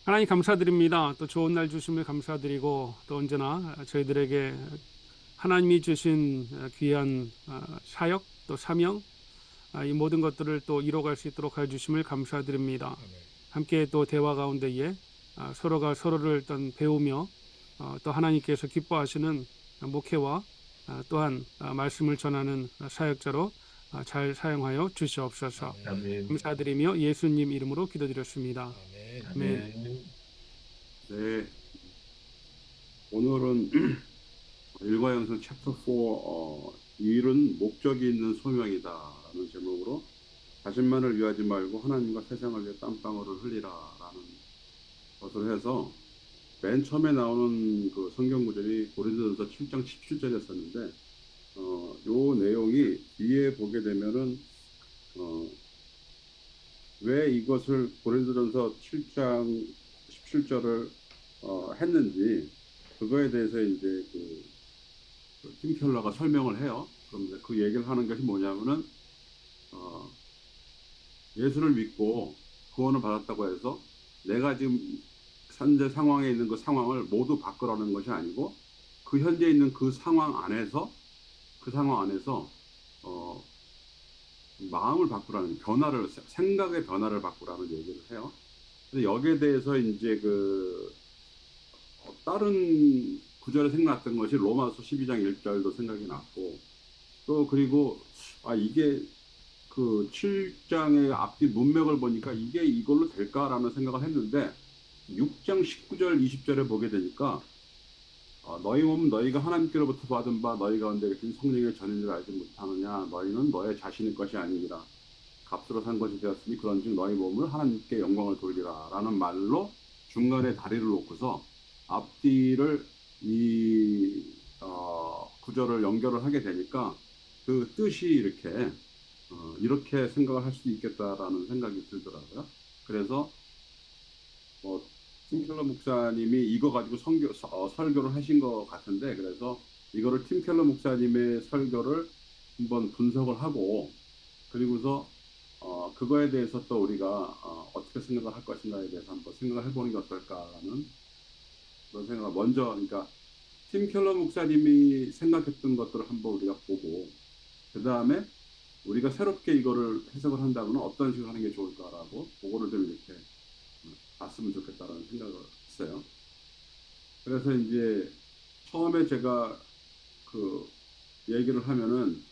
하나님 감사드립니다. 또 좋은 날 주심을 감사드리고 또 언제나 저희들에게 하나님이 주신 귀한 사역 또 사명 이 모든 것들을 또 이뤄갈 수 있도록 해주심을 감사드립니다. 함께 또 대화 가운데에 서로가 서로를 일단 배우며 또 하나님께서 기뻐하시는 목회와 또한 말씀을 전하는 사역자로 잘 사용하여 주시옵소서. 아멘. 감사드리며 예수님 이름으로 기도드렸습니다. 아멘. 아멘. 아멘. 네, 오늘은 일과영성 챕터 4 일은 목적이 있는 소명이다라는 제목으로 자신만을 위하지 말고 하나님과 세상을 위해 땀방울을 흘리라라는 것을 해서 맨 처음에 나오는 그 성경 구절이 고린도전서 7장 17절이었었는데 요 내용이 뒤에 보게 되면은 왜 이것을 고린도전서 7장 17절을 했는지 그거에 대해서 이제 팀 켈러가 설명을 해요. 그런데 그 얘기를 하는 것이 뭐냐면은 예수를 믿고 구원을 받았다고 해서 내가 지금 현재 상황에 있는 그 상황을 모두 바꾸라는 것이 아니고 그 현재 있는 그 상황 안에서 마음을 바꾸라는 생각의 변화를 바꾸라는 얘기를 해요. 근데 여기에 대해서 이제 다른 구절에 생각났던 것이 로마서 12장 1절도 생각이 났고 또 그리고 이게 그 7장의 앞뒤 문맥을 보니까 이게 이걸로 될까라는 생각을 했는데 6장 19절 20절에 보게 되니까 너희 몸은 너희가 하나님께로부터 받은 바 너희 가운데 계신 성령의 전인을 알지 못하느냐 너희는 너의 자신의 것이 아니니라 값으로 산 것이 되었으니 그런즉 너희 몸을 하나님께 영광을 돌리라 라는 말로 중간에 다리를 놓고서 앞뒤를 이 구절을 연결을 하게 되니까 그 뜻이 이렇게 생각을 할 수도 있겠다라는 생각이 들더라고요. 그래서 팀 켈러 목사님이 이거 가지고 설교를 하신 것 같은데 그래서 이거를 팀 켈러 목사님의 설교를 한번 분석을 하고 그리고서 그거에 대해서 또 우리가 어떻게 생각을 할 것인가에 대해서 한번 생각을 해보는 게 어떨까라는 그런 생각을 먼저 그러니까 팀 켈러 목사님이 생각했던 것들을 한번 우리가 보고 그 다음에 우리가 새롭게 이거를 해석을 한다면 어떤 식으로 하는 게 좋을까라고 그거를 좀 이렇게 봤으면 좋겠다라는 생각을 했어요. 그래서 이제 처음에 제가 그 얘기를 하면은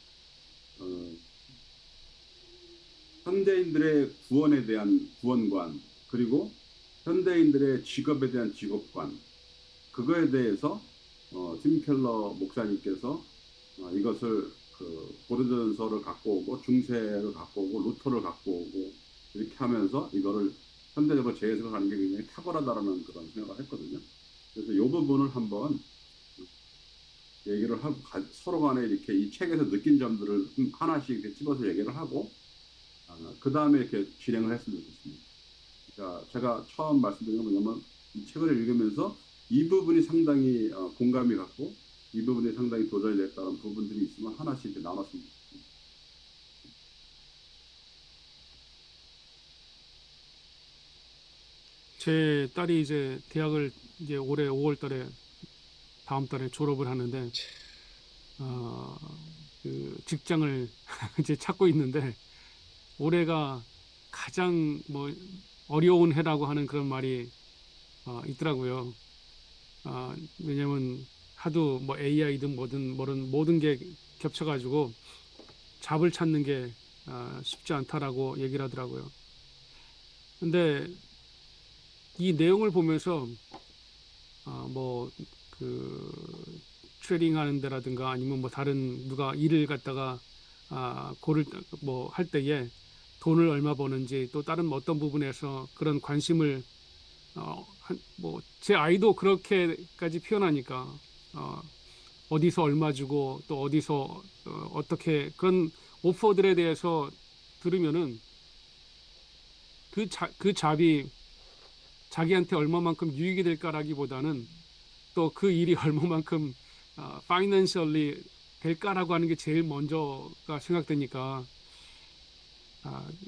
현대인들의 구원에 대한 구원관 그리고 현대인들의 직업에 대한 직업관 그거에 대해서 팀 켈러 목사님께서 이것을 고린도전서를 갖고 오고 중세를 갖고 오고 루터를 갖고 오고 이렇게 하면서 이거를 현대적으로 재해석을 하는 게 굉장히 탁월하다라는 그런 생각을 했거든요. 그래서 이 부분을 한번 얘기를 하고 서로 간에 이렇게 이 책에서 느낀 점들을 하나씩 이렇게 집어서 얘기를 하고 그 다음에 이렇게 진행을 했으면 좋겠습니다. 그러니까 제가 처음 말씀드린 건 뭐냐면 이 책을 읽으면서 이 부분이 상당히 공감이 갔고 이 부분이 상당히 도전이 됐다는 부분들이 있으면 하나씩 이렇게 나눴으면 좋겠습니다. 제 딸이 이제 대학을 이제 올해 5월 달에 다음 달에 졸업을 하는데 그 직장을 이제 찾고 있는데 올해가 가장 뭐 어려운 해라고 하는 그런 말이 있더라고요. 왜냐면 하도 뭐 AI든 뭐든 모든 게 겹쳐가지고 잡을 찾는 게 쉽지 않다라고 얘기를 하더라고요. 근데 이 내용을 보면서 뭐그 트레이딩 하는 데라든가 아니면 뭐 다른 누가 일을 갖다가 고를 뭐 할 때에 돈을 얼마 버는지 또 다른 어떤 부분에서 그런 관심을 뭐 제 아이도 그렇게까지 표현하니까 어디서 얼마 주고 또 어디서 어떻게 그런 오퍼들에 대해서 들으면은 그 잡이 자기한테 얼마만큼 유익이 될까라기보다는 또 그 일이 얼마만큼 파이낸셜리 될까라고 하는 게 제일 먼저가 생각되니까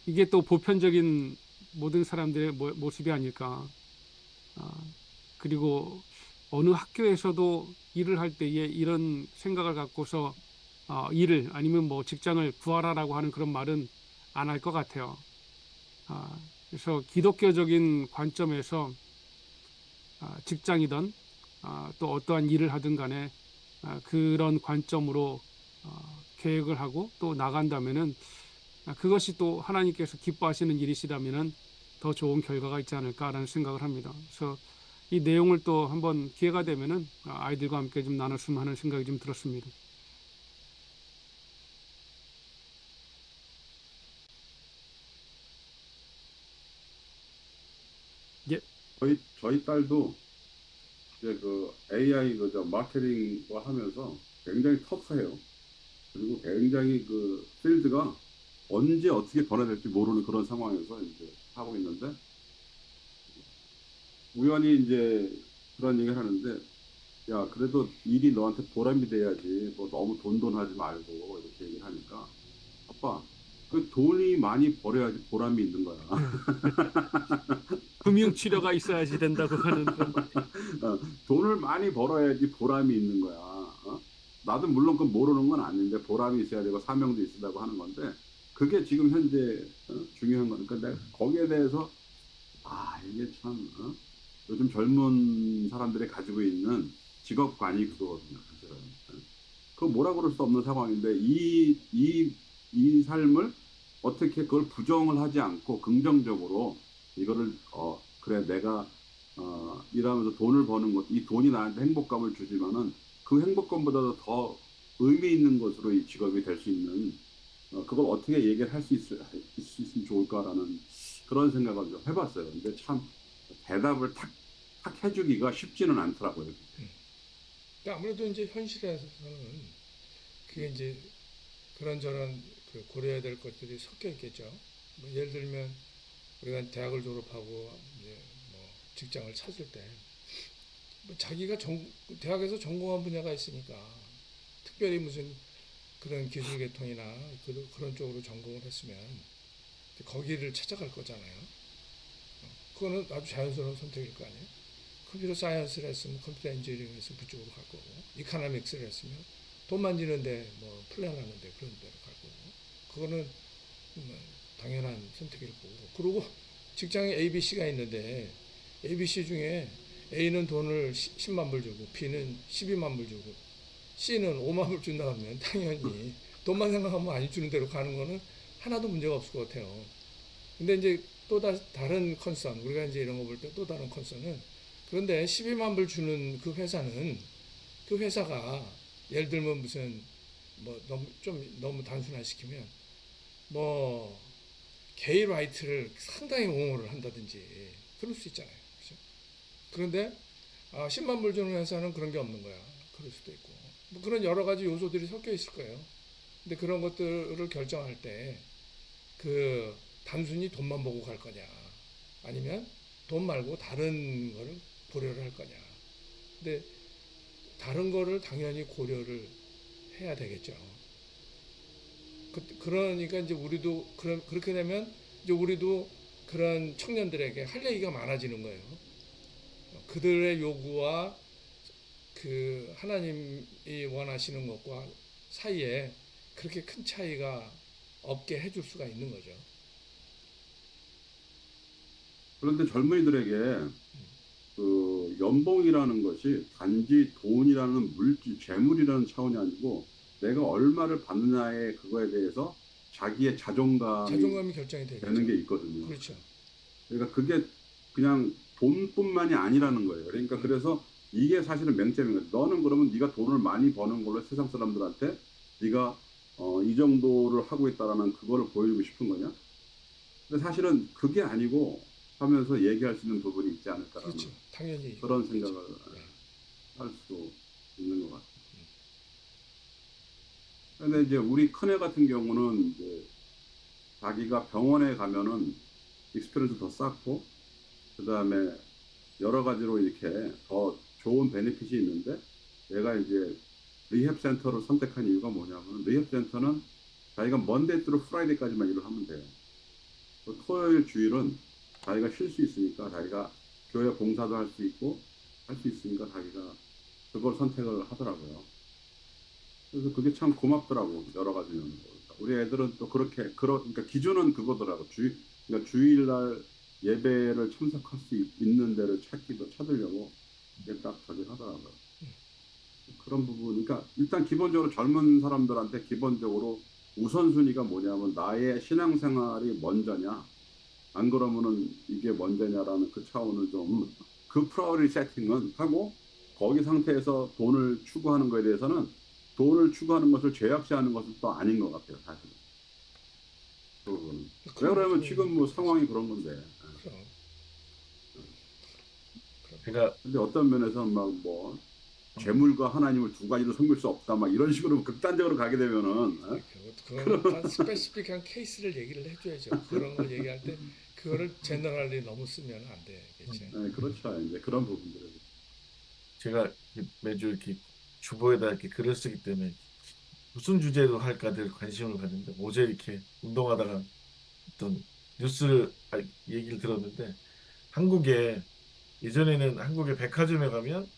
이게 또 보편적인 모든 사람들의 모습이 아닐까. 그리고 어느 학교에서도 일을 할 때에 이런 생각을 갖고서 일을 아니면 뭐 직장을 구하라라고 하는 그런 말은 안 할 것 같아요. 그래서 기독교적인 관점에서 직장이든 또 어떠한 일을 하든 간에 그런 관점으로 계획을 하고 또 나간다면은 그것이 또 하나님께서 기뻐하시는 일이시다면은 더 좋은 결과가 있지 않을까라는 생각을 합니다. 그래서 이 내용을 또 한번 기회가 되면은 아이들과 함께 좀 나눴으면 하는 생각이 좀 들었습니다. 예, 저희 딸도 이제 그 AI 그저 마케팅 거 하면서 굉장히 터프해요. 그리고 굉장히 그 필드가 언제 어떻게 변화될지 모르는 그런 상황에서 이제 하고 있는데 우연히 이제 그런 얘기를 하는데 야 그래도 일이 너한테 보람이 돼야지 뭐 너무 돈하지 말고 이렇게 얘기를 하니까 아빠 그 돈이 많이 벌어야지 보람이 있는 거야. 금융 치료가 있어야지 된다고 하는 그런 말. 돈을 많이 벌어야지 보람이 있는 거야. 어? 나도 물론 그 모르는 건 아닌데 보람이 있어야 되고 사명도 있으라고 하는 건데 그게 지금 현재 중요한 거니까 내가 거기에 대해서 이게 참 요즘 젊은 사람들이 가지고 있는 직업관이 그거거든요. 사실은. 그거 뭐라 그럴 수 없는 상황인데 이 삶을 어떻게 그걸 부정을 하지 않고 긍정적으로 이거를 그래 내가 일하면서 돈을 버는 것, 이 돈이 나한테 행복감을 주지만은 그 행복감보다도 더 의미 있는 것으로 이 직업이 될 수 있는 그걸 어떻게 얘기를 할 수 있으면 좋을까라는 그런 생각을 좀 해봤어요. 근데 참 대답을 탁 해주기가 쉽지는 않더라고요. 그러니까 아무래도 이제 현실에서는 그게 이제 그런저런 그 고려해야 될 것들이 섞여 있겠죠. 뭐 예를 들면 우리가 대학을 졸업하고 이제 뭐 직장을 찾을 때 뭐 자기가 대학에서 전공한 분야가 있으니까 특별히 무슨 그런 기술 계통이나 그런 쪽으로 전공을 했으면 거기를 찾아갈 거잖아요. 그거는 아주 자연스러운 선택일 거 아니에요. 컴퓨터 사이언스를 했으면 컴퓨터 엔지니어링을 했으면 그쪽으로 갈 거고, 이카노믹스를 했으면 돈 만지는데 뭐 플랜하는데 그런 데로 갈 거고, 그거는 뭐 당연한 선택일 거고. 그리고 직장에 A, B, C가 있는데 A, B, C 중에 A는 돈을 10만 불 주고 B는 12만 불 주고 C는 5만 불 준다 하면 당연히 돈만 생각하면 많이 주는 대로 가는 거는 하나도 문제가 없을 것 같아요. 근데 이제 또 다른 컨선, 우리가 이제 이런 거 볼 때 또 다른 컨선은 그런데 12만 불 주는 그 회사는 그 회사가 예를 들면 무슨 뭐 너무 단순화시키면 뭐 게이 라이트를 상당히 옹호를 한다든지 그럴 수 있잖아요. 그렇죠? 그런데 10만 불 주는 회사는 그런 게 없는 거야. 그럴 수도 있고. 뭐 그런 여러 가지 요소들이 섞여 있을 거예요. 근데 그런 것들을 결정할 때 그 단순히 돈만 보고 갈 거냐 아니면 돈 말고 다른 거를 고려를 할 거냐. 근데 다른 거를 당연히 고려를 해야 되겠죠. 그러니까 이제 우리도 그렇게 되면 이제 우리도 그런 청년들에게 할 얘기가 많아지는 거예요. 그들의 요구와 그 하나님이 원하시는 것과 사이에 그렇게 큰 차이가 없게 해줄 수가 있는 거죠. 그런데 젊은이들에게 그 연봉이라는 것이 단지 돈이라는 물질, 재물이라는 차원이 아니고 내가 얼마를 받느냐의 그거에 대해서 자기의 자존감이 결정이 되는 되겠죠. 게 있거든요. 그렇죠. 그러니까 그게 그냥 돈뿐만이 아니라는 거예요. 그러니까 그래서 이게 사실은 맹점인 거예요. 너는 그러면 네가 돈을 많이 버는 걸로 세상 사람들한테 네가 이 정도를 하고 있다라는 그거를 보여주고 싶은 거냐? 근데 사실은 그게 아니고 하면서 얘기할 수 있는 부분이 있지 않을까라는 그렇죠. 당연히 그런 그렇죠. 생각을 네. 할 수 있는 것 같아요. 근데 이제 우리 큰애 같은 경우는 이제 자기가 병원에 가면은 익스페리언스 더 쌓고 그 다음에 여러 가지로 이렇게 더 좋은 베네핏이 있는데 내가 이제 리헵 센터를 선택한 이유가 뭐냐면 리헵 센터는 자기가 먼데이 트루 프라이데이까지만 일을 하면 돼요. 토요일 주일은 자기가 쉴 수 있으니까 자기가 교회 봉사도 할 수 있고 할 수 있으니까 자기가 그걸 선택을 하더라고요. 그래서 그게 참 고맙더라고 여러 가지 면으로. 우리 애들은 또 그렇게 그러니까 기준은 그거더라고. 그러니까 주일날 예배를 참석할 수 있는 데를 찾으려고 이게 딱 저기 하더라고요. 그런 부분, 그러니까 일단 기본적으로 젊은 사람들한테 기본적으로 우선순위가 뭐냐면 나의 신앙생활이 먼저냐, 안 그러면은 이게 먼저냐라는 그 차원을 좀 그 프라이어리 세팅은 하고 거기 상태에서 돈을 추구하는 것에 대해서는 돈을 추구하는 것을 죄악시하는 것은 또 아닌 것 같아요, 사실은. 그 부분은. 왜 그러면 지금 뭐 상황이 그런 건데. 그럼. 제가 근데 어떤 면에서는 막 뭐 재물과 하나님을 두 가지로 섬길 수 없다 막 이런 식으로 극단적으로 가게 되면은 그거는 다 스페시픽한 케이스를 얘기를 해줘야죠. 그런 걸 얘기할 때 그거를 제너럴리 너무 쓰면 안 되겠지. 네, 그렇죠. 이제 그런 부분들. 제가 매주 이렇게 주보에다 이렇게 글을 쓰기 때문에 무슨 주제로 할까 늘 관심을 가는데 어제 이렇게 운동하다가 어떤 뉴스를 얘기를 들었는데 한국에 예전에는 한국의 백화점에 가면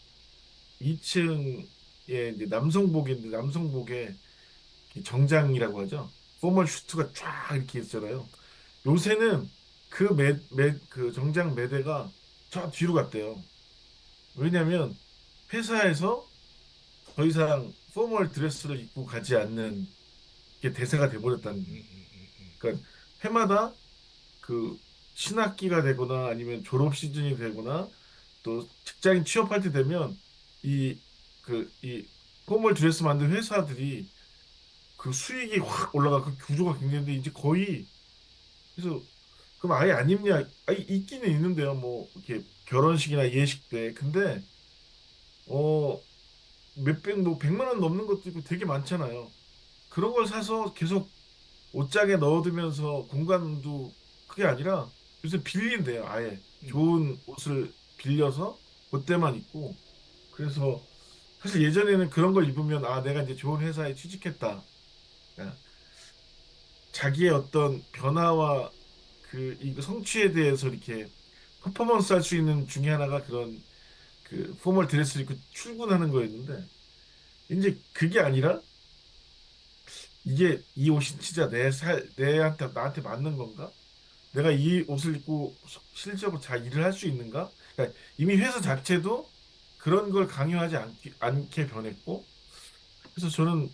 2층에 이제 남성복인데 남성복에 정장이라고 하죠. 포멀 슈트가 쫙 이렇게 있잖아요. 요새는 그 정장 매대가 저 뒤로 갔대요. 왜냐면 회사에서 더 이상 포멀 드레스를 입고 가지 않는 게 대세가 돼버렸다는 거예요. 그러니까 해마다 그 신학기가 되거나 아니면 졸업 시즌이 되거나 또 직장인 취업할 때 되면 이 포멀 드레스 만든 회사들이 그 수익이 확 올라가 그 구조가 굉장한데 이제 거의 그래서 그럼 아예 안 입냐? 아니 있기는 있는데요. 뭐 이렇게 결혼식이나 예식 때 근데 어 몇백 뭐 100만 원 넘는 것도 있고 되게 많잖아요. 그런 걸 사서 계속 옷장에 넣어두면서 공간도 그게 아니라 요새 빌린대요. 아예 좋은 옷을 빌려서 그때만 입고 그래서 사실 예전에는 그런 걸 입으면 아 내가 이제 좋은 회사에 취직했다. 그러니까 자기의 어떤 변화와 이 성취에 대해서 이렇게 퍼포먼스 할 수 있는 중에 하나가 그런 그 포멀 드레스를 입고 출근하는 거였는데 이제 그게 아니라 이게 이 옷이 진짜 내한테 나한테 맞는 건가? 내가 이 옷을 입고 실질적으로 잘 일을 할 수 있는가? 그러니까 이미 회사 자체도 그런 걸 강요하지 않게 변했고 그래서 저는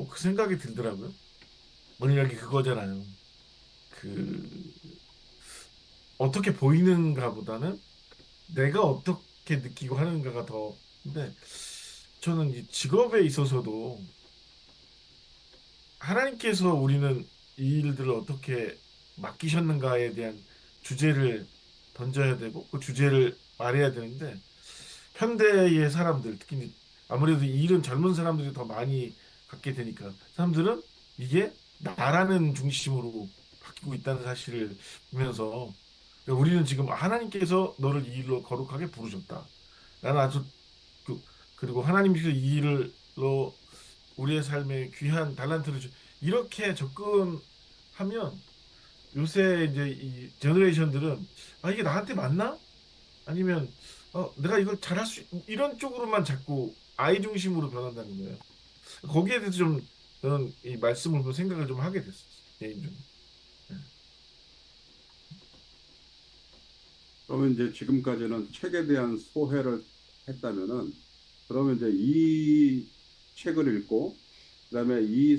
그 생각이 들더라고요. 만약에 그거잖아요. 그 어떻게 보이는가 보다는 내가 어떻게 느끼고 하는가가 더 근데 저는 이 직업에 있어서도 하나님께서 우리는 이 일들을 어떻게 맡기셨는가에 대한 주제를 던져야 되고 그 주제를 말해야 되는데 현대의 사람들 특히 이제 아무래도 이 일은 젊은 사람들이 더 많이 갖게 되니까 사람들은 이게 나라는 중심으로 바뀌고 있다는 사실을 보면서 우리는 지금 하나님께서 너를 이 일로 거룩하게 부르셨다. 나는 아주 그리고 하나님께서 이 일로 우리의 삶에 귀한 달란트를 이렇게 접근하면 요새 이제 이 제너레이션들은 아 이게 나한테 맞나? 아니면 내가 이걸 잘할 이런 쪽으로만 자꾸 아이 중심으로 변한다는 거예요. 거기에 대해서 좀 저는 이 말씀을 보고 생각을 좀 하게 됐어요. 개인적으로. 네. 그러면 이제 지금까지는 책에 대한 소회를 했다면은 그러면 이제 이 책을 읽고 그다음에 이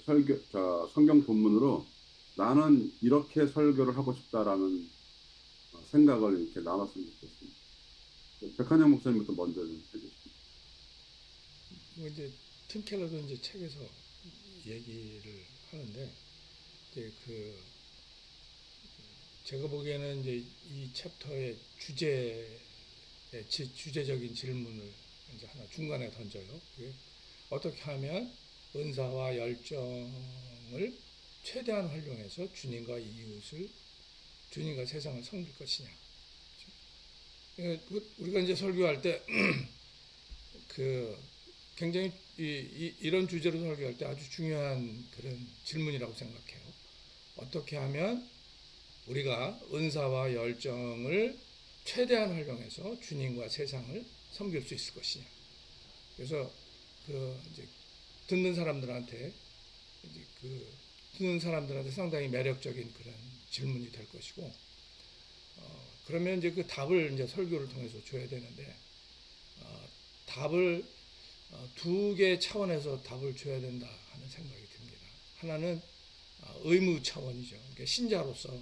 설교 성경 본문으로 나는 이렇게 설교를 하고 싶다라는 생각을 이렇게 나눴으면 좋겠습니다. 백한영 목사님부터 먼저 좀 해주시죠. 뭐 이제 팀 켈러도 이제 책에서 얘기를 하는데 이제 제가 보기에는 이제 이 챕터의 주제적인 질문을 이제 하나 중간에 던져요. 그게 어떻게 하면 은사와 열정을 최대한 활용해서 주님과 세상을 섬길 것이냐. 우리가 이제 설교할 때 굉장히 이런 주제로 설교할 때 아주 중요한 그런 질문이라고 생각해요. 어떻게 하면 우리가 은사와 열정을 최대한 활용해서 주님과 세상을 섬길 수 있을 것이냐. 그래서 그 이제 듣는 사람들한테 상당히 매력적인 그런 질문이 될 것이고, 그러면 이제 그 답을 이제 설교를 통해서 줘야 되는데, 답을 두 개의 차원에서 답을 줘야 된다 하는 생각이 듭니다. 하나는 의무 차원이죠. 그러니까 신자로서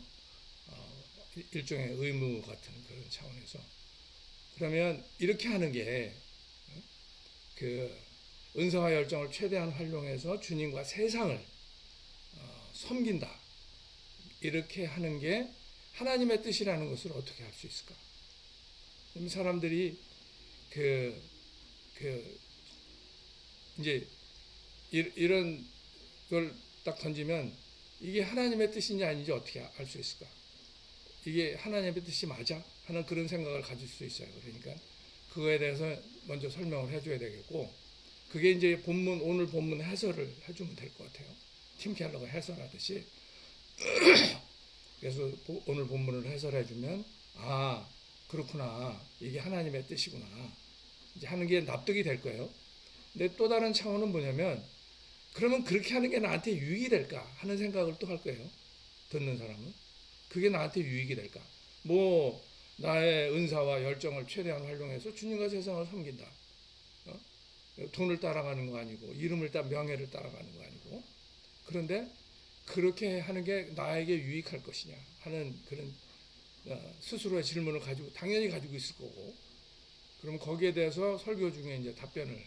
일종의 의무 같은 그런 차원에서. 그러면 이렇게 하는 게 그 은사와 열정을 최대한 활용해서 주님과 세상을 섬긴다. 이렇게 하는 게 하나님의 뜻이라는 것을 어떻게 할 수 있을까? 사람들이 이제 이런 걸 딱 던지면 이게 하나님의 뜻인지 아닌지 어떻게 알 수 있을까? 이게 하나님의 뜻이 맞아? 하는 그런 생각을 가질 수 있어요. 그러니까 그거에 대해서 먼저 설명을 해줘야 되겠고, 그게 이제 오늘 본문 해설을 해주면 될 것 같아요. 팀 켈러가 해설하듯이. 그래서 오늘 본문을 해설해주면, 아, 그렇구나. 이게 하나님의 뜻이구나. 이제 하는 게 납득이 될 거예요. 근데 또 다른 차원은 뭐냐면, 그러면 그렇게 하는 게 나한테 유익이 될까 하는 생각을 또 할 거예요. 듣는 사람은. 그게 나한테 유익이 될까? 나의 은사와 열정을 최대한 활용해서 주님과 세상을 섬긴다. 돈을 따라가는 거 아니고, 명예를 따라가는 거 아니고. 그런데 그렇게 하는 게 나에게 유익할 것이냐 하는 그런 스스로의 질문을 당연히 가지고 있을 거고, 그럼 거기에 대해서 설교 중에 이제 답변을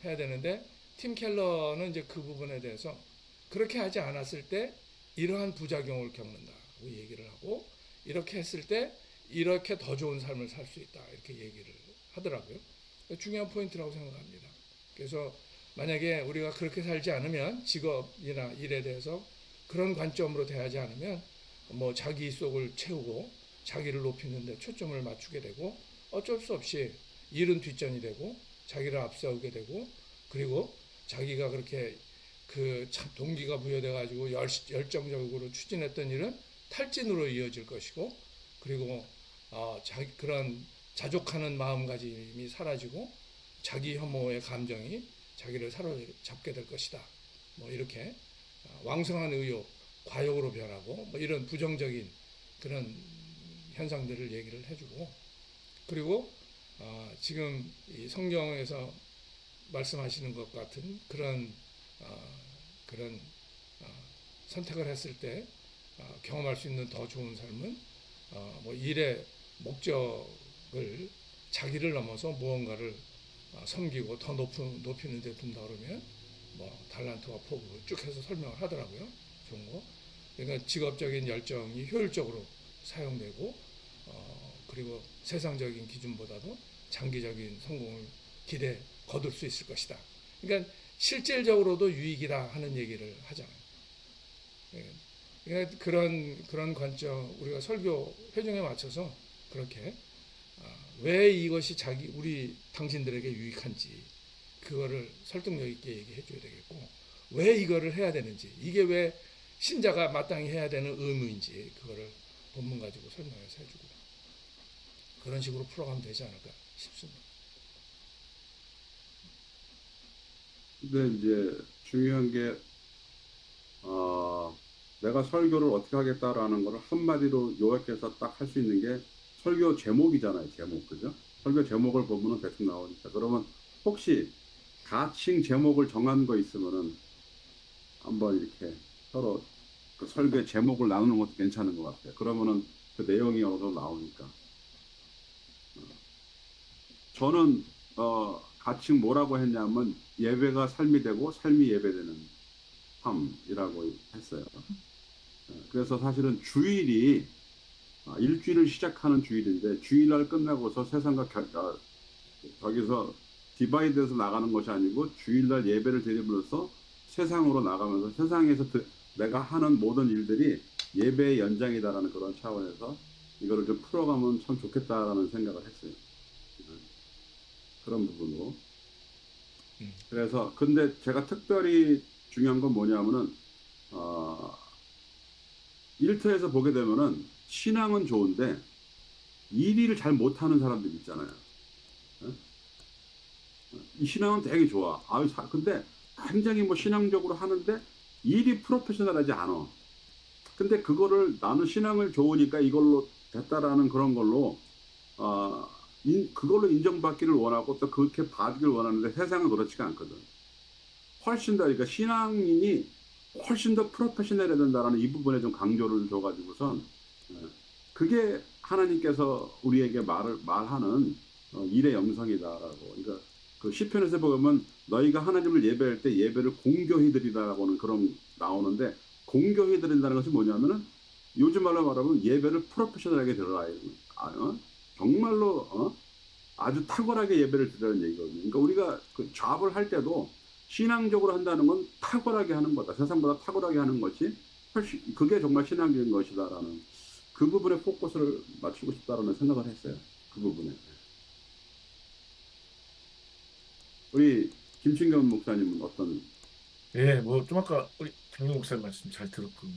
해야 되는데, 팀 켈러는 이제 그 부분에 대해서 그렇게 하지 않았을 때 이러한 부작용을 겪는다고 얘기를 하고, 이렇게 했을 때 이렇게 더 좋은 삶을 살 수 있다 이렇게 얘기를 하더라고요. 중요한 포인트라고 생각합니다. 그래서 만약에 우리가 그렇게 살지 않으면, 직업이나 일에 대해서 그런 관점으로 대하지 않으면 자기 속을 채우고 자기를 높이는 데 초점을 맞추게 되고, 어쩔 수 없이 일은 뒷전이 되고 자기를 앞세우게 되고, 그리고 자기가 그렇게 참 동기가 부여돼 가지고 열정적으로 추진했던 일은 탈진으로 이어질 것이고, 그리고 그런 자족하는 마음가짐이 사라지고 자기 혐오의 감정이 자기를 사로잡게 될 것이다. 이렇게 왕성한 의욕, 과욕으로 변하고 이런 부정적인 그런 현상들을 얘기를 해주고, 그리고 지금 이 성경에서 말씀하시는 것 같은 그런 선택을 했을 때 경험할 수 있는 더 좋은 삶은 일의 목적을 자기를 넘어서 무언가를 섬기고 더 높이는 데 둔다 그러면 달란트와 포부 쭉 해서 설명을 하더라고요. 좋은 거. 그러니까 직업적인 열정이 효율적으로 사용되고, 그리고 세상적인 기준보다도 장기적인 성공을 거둘 수 있을 것이다. 그러니까 실질적으로도 유익이다 하는 얘기를 하잖아요. 그러니까 그런 관점, 우리가 설교 회중에 맞춰서 그렇게 왜 이것이 당신들에게 유익한지 그거를 설득력 있게 얘기해 줘야 되겠고, 왜 이거를 해야 되는지, 이게 왜 신자가 마땅히 해야 되는 의무인지 그거를 본문 가지고 설명해서 해주고, 그런 식으로 풀어가면 되지 않을까 싶습니다. 근데 이제 중요한 게 내가 설교를 어떻게 하겠다라는 걸 한마디로 요약해서 딱 할 수 있는 게 설교 제목이잖아요. 제목, 그죠? 설교 제목을 보면은 대충 나오니까. 그러면 혹시 가칭 제목을 정한 거 있으면은 한번 이렇게 서로 그 설교 제목을 나누는 것도 괜찮은 것 같아요. 그러면은 그 내용이 어느 정도 나오니까. 저는 가칭 뭐라고 했냐면 예배가 삶이 되고 삶이 예배되는 삶이라고 했어요. 그래서 사실은 주일이 일주일을 시작하는 주일인데, 주일날 끝나고서 세상과 저기서 디바이드해서 나가는 것이 아니고 주일날 예배를 드림으로써 세상으로 나가면서 세상에서 내가 하는 모든 일들이 예배의 연장이다라는 그런 차원에서 이거를 좀 풀어가면 참 좋겠다라는 생각을 했어요. 그런 부분으로. 그래서 근데 제가 특별히 중요한 건 뭐냐면은 일터에서 보게 되면은 신앙은 좋은데 일을 잘 못하는 사람들 있잖아요. 어? 이 신앙은 되게 좋아. 근데 굉장히 뭐 신앙적으로 하는데 일이 프로페셔널하지 않아. 근데 그거를 나는 신앙을 좋으니까 이걸로 됐다라는 그런 걸로 어, 그걸로 인정받기를 원하고 또 그렇게 받기를 원하는데 세상은 그렇지가 않거든. 훨씬 더 그러니까 신앙인이 훨씬 더 프로페셔널해야 된다라는 이 부분에 좀 강조를 줘가지고선 어, 그게 하나님께서 우리에게 말하는 일의 영성이다라고. 그러니까 그 시편에서 보면 너희가 하나님을 예배할 때 예배를 공교히 드리라고는 그런 나오는데 공교히 드린다는 것이 뭐냐면은 요즘 말로 말하면 예배를 프로페셔널하게 드려라. 정말로 아주 탁월하게 예배를 드리라는 얘기거든요. 그러니까 우리가 그 잡을 할 때도 신앙적으로 한다는 건 탁월하게 하는 거다. 세상보다 탁월하게 하는 것이 훨씬 그게 정말 신앙적인 것이다라는 그 부분에 포커스를 맞추고 싶다라는 생각을 했어요. 그 부분에. 우리 김충겸 목사님은 어떤? 예, 뭐 좀 아까 우리 장영 목사님 말씀 잘 들었고,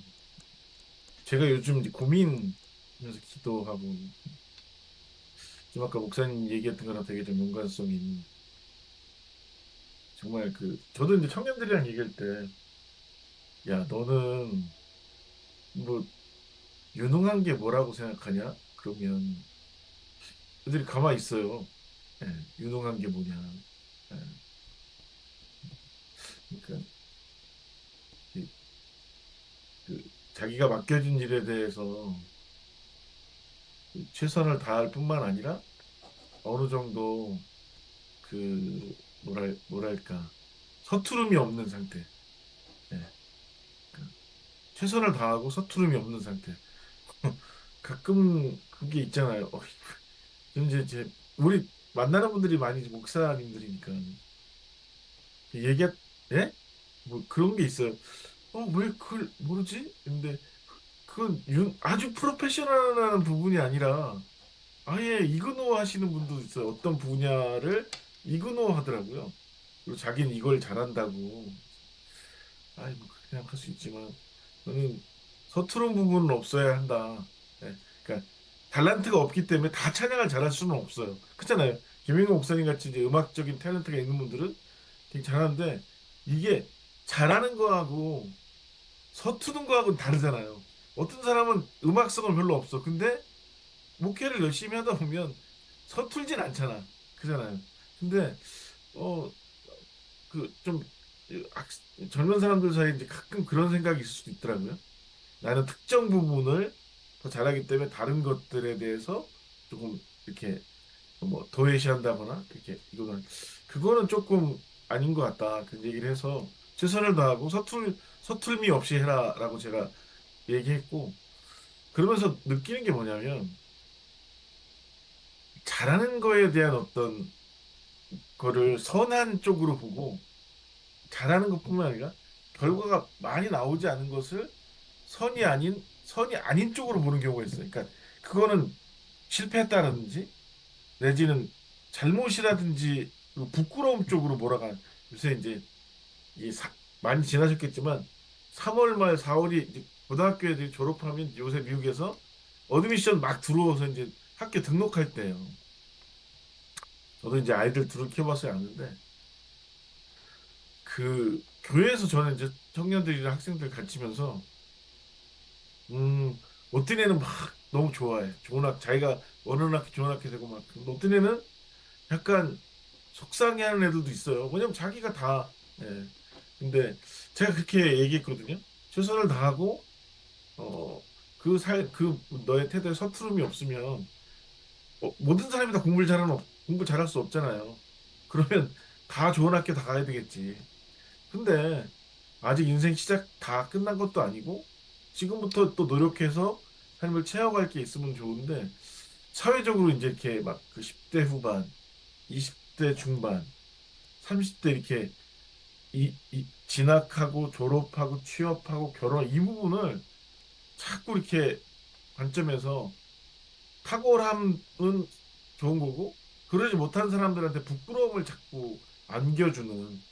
제가 요즘 이제 고민하면서 기도하고, 좀 아까 목사님 얘기했던 거랑 되게 좀 연관성이 있는, 정말 저도 이제 청년들이랑 얘기할 때, 야, 너는 뭐 유능한 게 뭐라고 생각하냐? 그러면 애들이 가만히 있어요. 예, 유능한 게 뭐냐? 예, 그러니까 이- 자기가 맡겨진 일에 대해서 최선을 다할 뿐만 아니라 어느 정도 뭐랄까 서투름이 없는 상태. 예, 그러니까 최선을 다하고 서투름이 없는 상태. 가끔 그게 있잖아요. 이제 우리 만나는 분들이 많이 목사님들이니까 얘기 예? 뭐 그런 게 있어요. 왜 그걸 모르지? 근데 그건 아주 프로페셔널한 부분이 아니라 아예 이그노 하시는 분도 있어요. 어떤 분야를 이그노 하더라고요. 그리고 자기는 이걸 잘한다고. 아이, 뭐, 그냥 할 수 있지만, 저는 서투른 부분은 없어야 한다. 네. 그러니까, 달란트가 없기 때문에 다 찬양을 잘할 수는 없어요. 그렇잖아요. 김영호 목사님 같이 이제 음악적인 탤런트가 있는 분들은 되게 잘하는데, 이게 잘하는 거하고 서투는 거하고는 다르잖아요. 어떤 사람은 음악성은 별로 없어. 근데 목회를 열심히 하다 보면 서툴진 않잖아. 그잖아요. 근데 어 좀 젊은 사람들 사이에 이제 가끔 그런 생각이 있을 수도 있더라고요. 나는 특정 부분을 더 잘하기 때문에 다른 것들에 대해서 조금 이렇게 뭐 도외시한다거나 이렇게 이거는 그거는 조금 아닌 것 같다. 그 얘기를 해서 최선을 다하고 서툴미 없이 해라라고 제가 얘기했고 그러면서 느끼는 게 뭐냐면 잘하는 거에 대한 어떤 거를 선한 쪽으로 보고 잘하는 것뿐만 아니라 결과가 많이 나오지 않은 것을 선이 아닌 쪽으로 보는 경우가 있어요. 그러니까 그거는 실패했다든지 내지는 잘못이라든지 그 부끄러움 쪽으로 몰아간 요새 이제 많이 지나셨겠지만 3월 말 4월이 이제 고등학교 애들이 졸업하면 요새 미국에서 어드미션 막 들어와서 이제 학교 등록할 때예요. 저도 이제 아이들 둘을 키워봐서 아는데 교회에서 저는 이제 청년들이랑 학생들 가르치면서 음 어떤 애는 막 너무 좋아해. 자기가 원하는 학교 좋은 학교 되고 막 근데 어떤 애는 약간 속상해하는 애들도 있어요. 왜냐면 자기가 다 예. 근데 제가 그렇게 얘기했거든요. 최선을 다하고 너의 태도에 서투름이 없으면 모든 사람이 다 공부 잘할 수 없잖아요. 그러면 다 좋은 학교 다 가야 되겠지. 근데 아직 인생 시작 다 끝난 것도 아니고 지금부터 또 노력해서 삶을 채워갈 게 있으면 좋은데 사회적으로 이제 이렇게 막 그 10대 후반, 20대 중반, 30대 이렇게 진학하고 졸업하고 취업하고 결혼 이 부분을 자꾸 이렇게 관점에서 탁월함은 좋은 거고 그러지 못한 사람들한테 부끄러움을 자꾸 안겨주는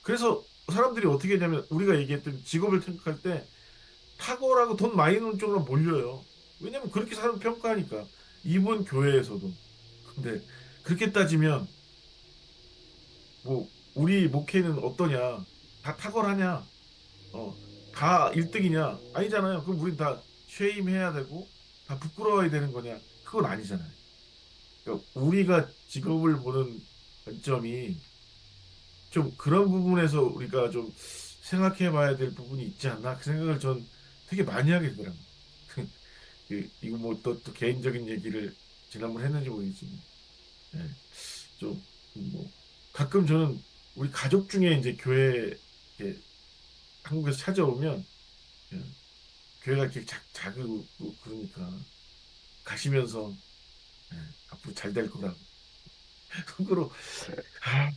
그래서 사람들이 어떻게 했냐면 우리가 얘기했던 직업을 생각할 때 탁월하고 돈 많이 있는 쪽으로 몰려요. 왜냐면 그렇게 사람 평가하니까. 이번 교회에서도. 근데 그렇게 따지면 뭐 우리 목회는 어떠냐? 다 탁월하냐? 어, 다 1등이냐? 아니잖아요. 그럼 우린 다 쉐임해야 되고 다 부끄러워야 되는 거냐? 그건 아니잖아요. 그러니까 우리가 직업을 보는 관점이 좀 그런 부분에서 우리가 좀 생각해 봐야 될 부분이 있지 않나? 그 생각을 전 되게 많이 하게 되더라고요. 이거 뭐 또 개인적인 얘기를 지난번에 했는지 모르겠지만, 예, 좀, 뭐, 가끔 저는 우리 가족 중에 이제 교회, 이렇게 한국에서 찾아오면, 예, 교회가 이렇게 작고 그러니까 가시면서, 예, 앞으로 잘 될 거라고. 속으로, 아,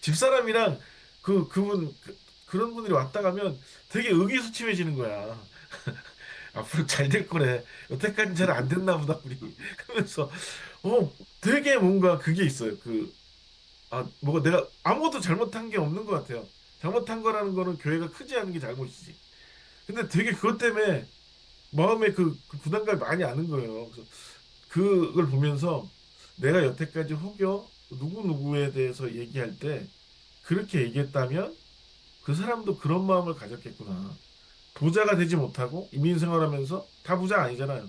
집사람이랑 그런 분들이 왔다 가면 되게 의기소침해지는 거야. 앞으로 잘 될 거래. 여태까지 잘 안 됐나 보다, 우리. 그러면서, 되게 뭔가 그게 있어요. 뭐가 내가 아무것도 잘못한 게 없는 것 같아요. 잘못한 거라는 거는 교회가 크지 않은 게 잘못이지. 근데 되게 그것 때문에 마음에 그 부담감이 많이 아는 거예요. 그래서 그걸 보면서 내가 여태까지 혹여 누구누구에 대해서 얘기할 때 그렇게 얘기했다면 그 사람도 그런 마음을 가졌겠구나. 부자가 되지 못하고 이민생활하면서 다 부자 아니잖아요.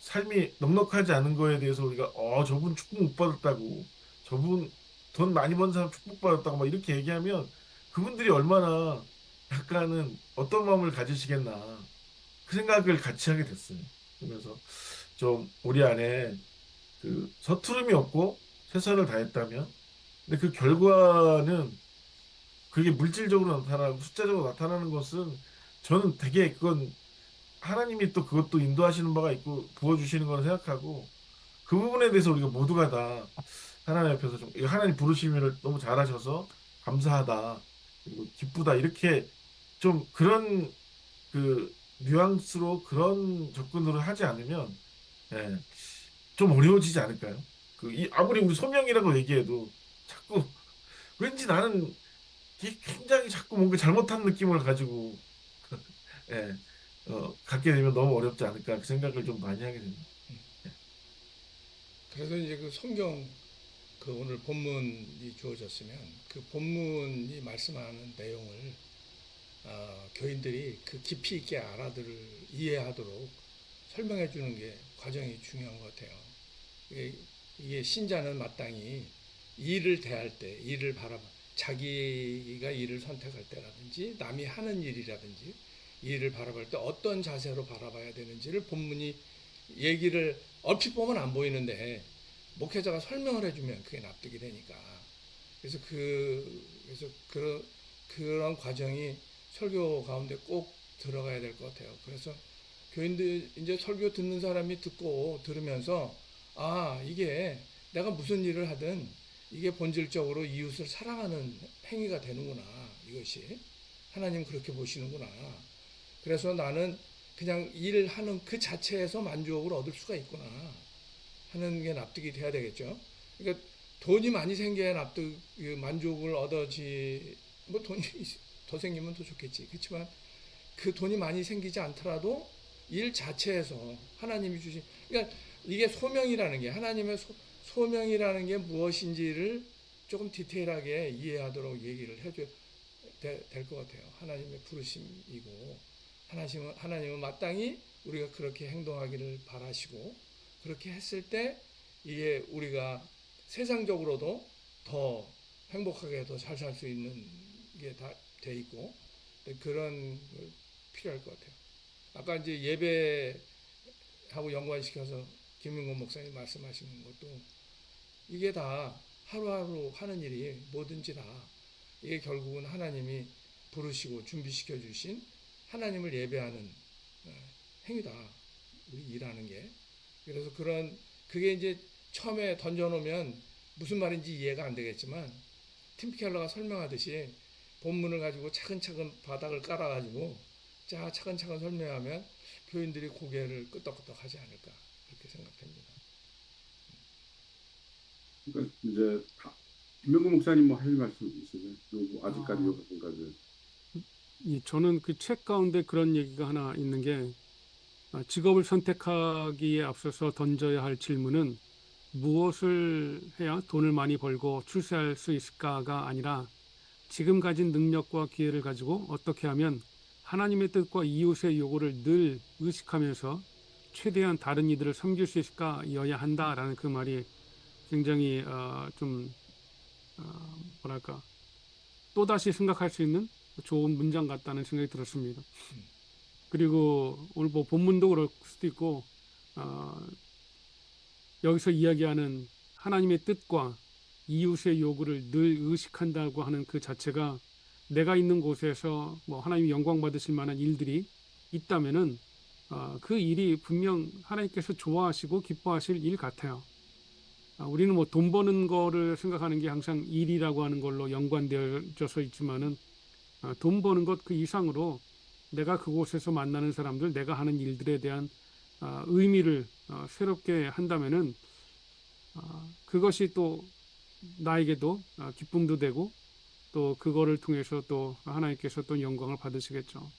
삶이 넉넉하지 않은 거에 대해서 우리가 저분 축복 못 받았다고 저분 돈 많이 번 사람 축복 받았다고 막 이렇게 얘기하면 그분들이 얼마나 약간은 어떤 마음을 가지시겠나 그 생각을 같이 하게 됐어요. 그러면서 좀 우리 안에 그 서투름이 없고 최선을 다했다면 근데 그 결과는 그게 물질적으로 나타나고 숫자적으로 나타나는 것은 저는 되게 그건 하나님이 또 그것도 인도하시는 바가 있고 부어주시는 거라 생각하고 그 부분에 대해서 우리가 모두가 다 하나님 앞에서 좀 이거 하나님 부르심을 너무 잘하셔서 감사하다 그리고 기쁘다 이렇게 좀 그런 그 뉘앙스로 그런 접근으로 하지 않으면 예, 좀 어려워지지 않을까요? 아무리 우리 소명이라고 얘기해도 자꾸 왠지 나는 굉장히 자꾸 뭔가 잘못한 느낌을 가지고 예, 갖게 되면 너무 어렵지 않을까 그 생각을 좀 많이 하게 됩니다. 그래서 이제 그 성경 그 오늘 본문이 주어졌으면 그 본문이 말씀하는 내용을 교인들이 그 깊이 있게 이해하도록 설명해 주는 게 과정이 중요한 것 같아요. 이게, 이게 신자는 마땅히 일을 대할 때, 일을 자기가 일을 선택할 때라든지 남이 하는 일이라든지 일을 바라볼 때 어떤 자세로 바라봐야 되는지를 본문이 얘기를 얼핏 보면 안 보이는데 목회자가 설명을 해주면 그게 납득이 되니까 그래서 그런 과정이 설교 가운데 꼭 들어가야 될 것 같아요. 그래서 교인들 이제 설교 듣는 사람이 듣고 들으면서 이게 내가 무슨 일을 하든 이게 본질적으로 이웃을 사랑하는 행위가 되는구나. 이것이 하나님 그렇게 보시는구나. 그래서 나는 그냥 일하는 그 자체에서 만족을 얻을 수가 있구나 하는 게 납득이 돼야 되겠죠. 그러니까 돈이 많이 생겨야 만족을 얻어지. 뭐 돈이 더 생기면 더 좋겠지. 그렇지만 그 돈이 많이 생기지 않더라도 일 자체에서 하나님이 주신, 그러니까 이게 소명이라는 게 하나님의 소명이라는 게 무엇인지를 조금 디테일하게 이해하도록 얘기를 해줘야 될 것 같아요. 하나님의 부르심이고 하나님은 마땅히 우리가 그렇게 행동하기를 바라시고 그렇게 했을 때 이게 우리가 세상적으로도 더 행복하게 더 잘 살 수 있는 게 다 돼 있고 그런 필요할 것 같아요. 아까 이제 예배하고 연관시켜서 김민곤 목사님 말씀하시는 것도 이게 다 하루하루 하는 일이 뭐든지 다 이게 결국은 하나님이 부르시고 준비시켜 주신 하나님을 예배하는 행위다. 우리 일하는 게. 그래서 그게 이제 처음에 던져놓으면 무슨 말인지 이해가 안 되겠지만 팀켈러가 설명하듯이 본문을 가지고 차근차근 바닥을 깔아가지고 차근차근 설명하면 교인들이 고개를 끄덕끄덕 하지 않을까 그렇게 생각됩니다. 그러니까 이제 김명구 목사님 뭐 할 말씀 있으세요? 요 아직까지 아, 요 부분까지. 저는 그 책 가운데 그런 얘기가 하나 있는 게 직업을 선택하기에 앞서서 던져야 할 질문은 무엇을 해야 돈을 많이 벌고 출세할 수 있을까가 아니라 지금 가진 능력과 기회를 가지고 어떻게 하면 하나님의 뜻과 이웃의 요구를 늘 의식하면서 최대한 다른 이들을 섬길 수 있을까여야 한다라는 그 말이 굉장히 좀 뭐랄까 또다시 생각할 수 있는 좋은 문장 같다는 생각이 들었습니다. 그리고 오늘 뭐 본문도 그럴 수도 있고 어, 여기서 이야기하는 하나님의 뜻과 이웃의 요구를 늘 의식한다고 하는 그 자체가 내가 있는 곳에서 뭐 하나님이 영광 받으실 만한 일들이 있다면은 그 일이 분명 하나님께서 좋아하시고 기뻐하실 일 같아요. 우리는 뭐 돈 버는 거를 생각하는 게 항상 일이라고 하는 걸로 연관되어져 있지만은 돈 버는 것 그 이상으로 내가 그곳에서 만나는 사람들, 내가 하는 일들에 대한 의미를 새롭게 한다면은 그것이 또 나에게도 기쁨도 되고 또 그거를 통해서 또 하나님께서 또 영광을 받으시겠죠.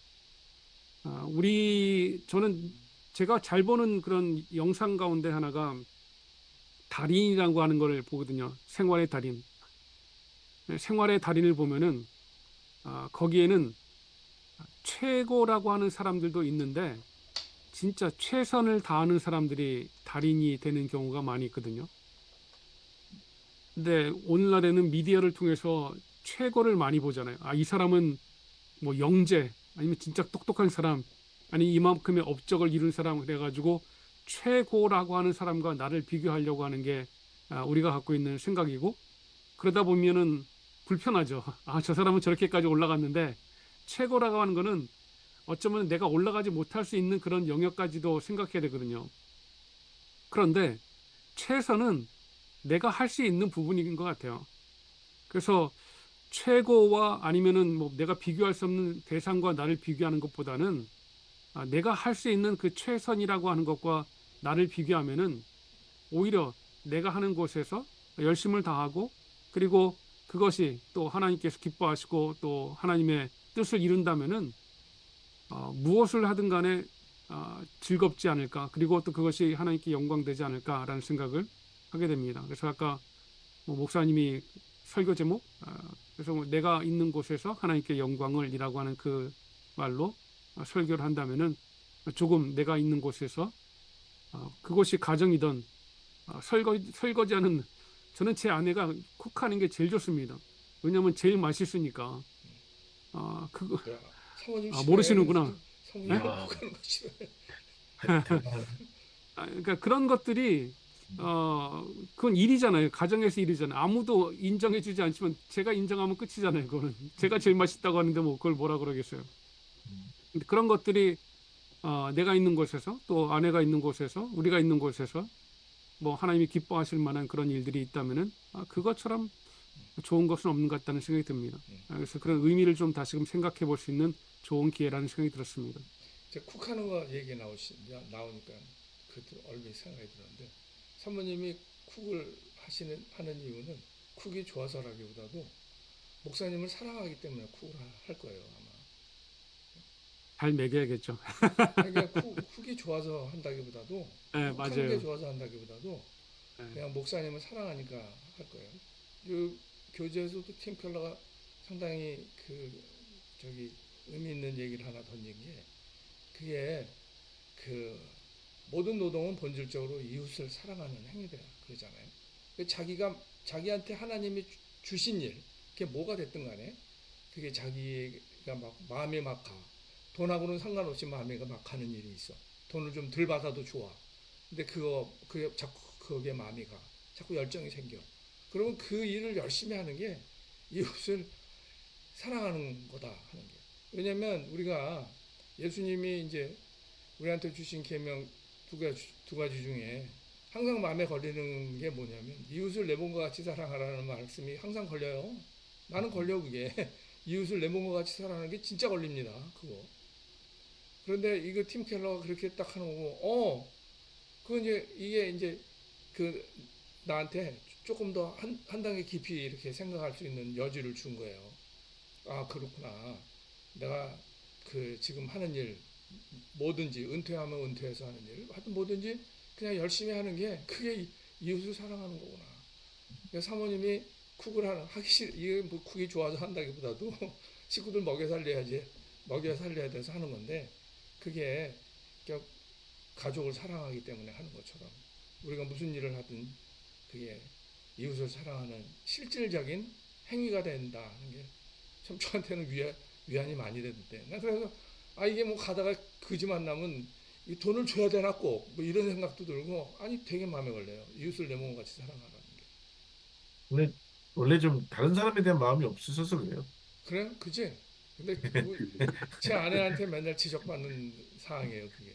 저는 제가 잘 보는 그런 영상 가운데 하나가 달인이라고 하는 걸 보거든요. 생활의 달인. 생활의 달인을 보면은 거기에는 최고라고 하는 사람들도 있는데 진짜 최선을 다하는 사람들이 달인이 되는 경우가 많이 있거든요. 근데 오늘날에는 미디어를 통해서 최고를 많이 보잖아요. 이 사람은 뭐 영재 아니면 진짜 똑똑한 사람 아니 이만큼의 업적을 이룬 사람 그래가지고 최고라고 하는 사람과 나를 비교하려고 하는 게 우리가 갖고 있는 생각이고 그러다 보면은 불편하죠. 저 사람은 저렇게까지 올라갔는데 최고라고 하는 거는 어쩌면 내가 올라가지 못할 수 있는 그런 영역까지도 생각해야 되거든요. 그런데 최선은 내가 할 수 있는 부분인 것 같아요. 그래서 최고와 아니면은 뭐 내가 비교할 수 없는 대상과 나를 비교하는 것보다는 내가 할 수 있는 그 최선이라고 하는 것과 나를 비교하면은 오히려 내가 하는 곳에서 열심을 다하고 그리고 그것이 또 하나님께서 기뻐하시고 또 하나님의 뜻을 이룬다면은 무엇을 하든 간에 즐겁지 않을까 그리고 또 그것이 하나님께 영광되지 않을까라는 생각을 하게 됩니다. 그래서 아까 뭐 목사님이 설교 제목 그래서 뭐 내가 있는 곳에서 하나님께 영광을이라고 하는 그 말로 설교를 한다면은 조금 내가 있는 곳에서 그것이 가정이든 설거지하는 저는 제 아내가 쿡하는 게 제일 좋습니다. 왜냐하면 제일 맛있으니까. 그거 야, 사모님 모르시는구나. 사모님 네? 와, 하는 거 싫어해. 대단하네. 그러니까 그런 것들이 그건 일이잖아요. 가정에서 일이잖아요. 아무도 인정해주지 않지만 제가 인정하면 끝이잖아요. 그거는 제가 제일 맛있다고 하는데 뭐 그걸 뭐라 그러겠어요. 근데 그런 것들이 내가 있는 곳에서 또 아내가 있는 곳에서 우리가 있는 곳에서 뭐 하나님이 기뻐하실 만한 그런 일들이 있다면은 그것처럼 좋은 것은 없는 것 같다는 생각이 듭니다. 그래서 그런 의미를 좀 다시금 생각해 볼 수 있는 좋은 기회라는 생각이 들었습니다. 이제 쿡하는 거 얘기 나오니까 그 얼핏 생각이 들었는데 사모님이 쿡을 하는 이유는 쿡이 좋아서라기보다도 목사님을 사랑하기 때문에 쿡을 할 거예요 아마. 잘 먹여야겠죠. 그러니까 쿡이 좋아서 한다기보다도 네, 쿡하는 게 맞아요. 좋아서 한다기보다도 네. 그냥 목사님을 사랑하니까 할 거예요. 이 교제에서도 팀 켈러가 상당히 의미 있는 얘기를 하나 던진 게 그게 모든 노동은 본질적으로 이웃을 사랑하는 행위다 그러잖아요. 자기한테 하나님이 주신 일, 그게 뭐가 됐든 간에 그게 자기가 막 마음에 막 가. 돈하고는 상관없이 마음에 막 가는 일이 있어. 돈을 좀 덜 받아도 좋아. 근데 그게 자꾸 그게 마음이 가. 자꾸 열정이 생겨. 그러면 그 일을 열심히 하는 게 이웃을 사랑하는 거다 하는 게. 왜냐면 우리가 예수님이 이제 우리한테 주신 계명 두 가지 중에 항상 마음에 걸리는 게 뭐냐면 이웃을 내 몸과 같이 사랑하라는 말씀이 항상 걸려요. 나는 걸려 그게. 이웃을 내 몸과 같이 사랑하는 게 진짜 걸립니다. 그거. 그런데 이거 팀 켈러가 그렇게 딱 하는 거고, 이게 이제 나한테 조금 더 한 단계 깊이 이렇게 생각할 수 있는 여지를 준 거예요. 그렇구나. 내가 그 지금 하는 일 뭐든지 은퇴하면 은퇴해서 하는 일 하여튼 뭐든지 그냥 열심히 하는 게 그게 이웃을 사랑하는 거구나. 그래서 사모님이 쿡을 하기 싫 이게 뭐 쿡이 좋아서 한다기보다도 식구들 먹여 살려야 돼서 하는 건데 그게 그러니까 가족을 사랑하기 때문에 하는 것처럼 우리가 무슨 일을 하든 그게 이웃을 사랑하는 실질적인 행위가 된다 하는 게 참 저한테는 위안이 많이 되는데 나 그래서 이게 뭐 가다가 그지 만나면 이 돈을 줘야 되나 꼭 뭐 이런 생각도 들고 아니 되게 마음에 걸려요. 이웃을 내 몸같이 사랑하라는 게. 원래 원래 좀 다른 사람에 대한 마음이 없으셔서 그래요. 그래? 그지? 근데 제 아내한테 맨날 지적받는 상황이에요 그게.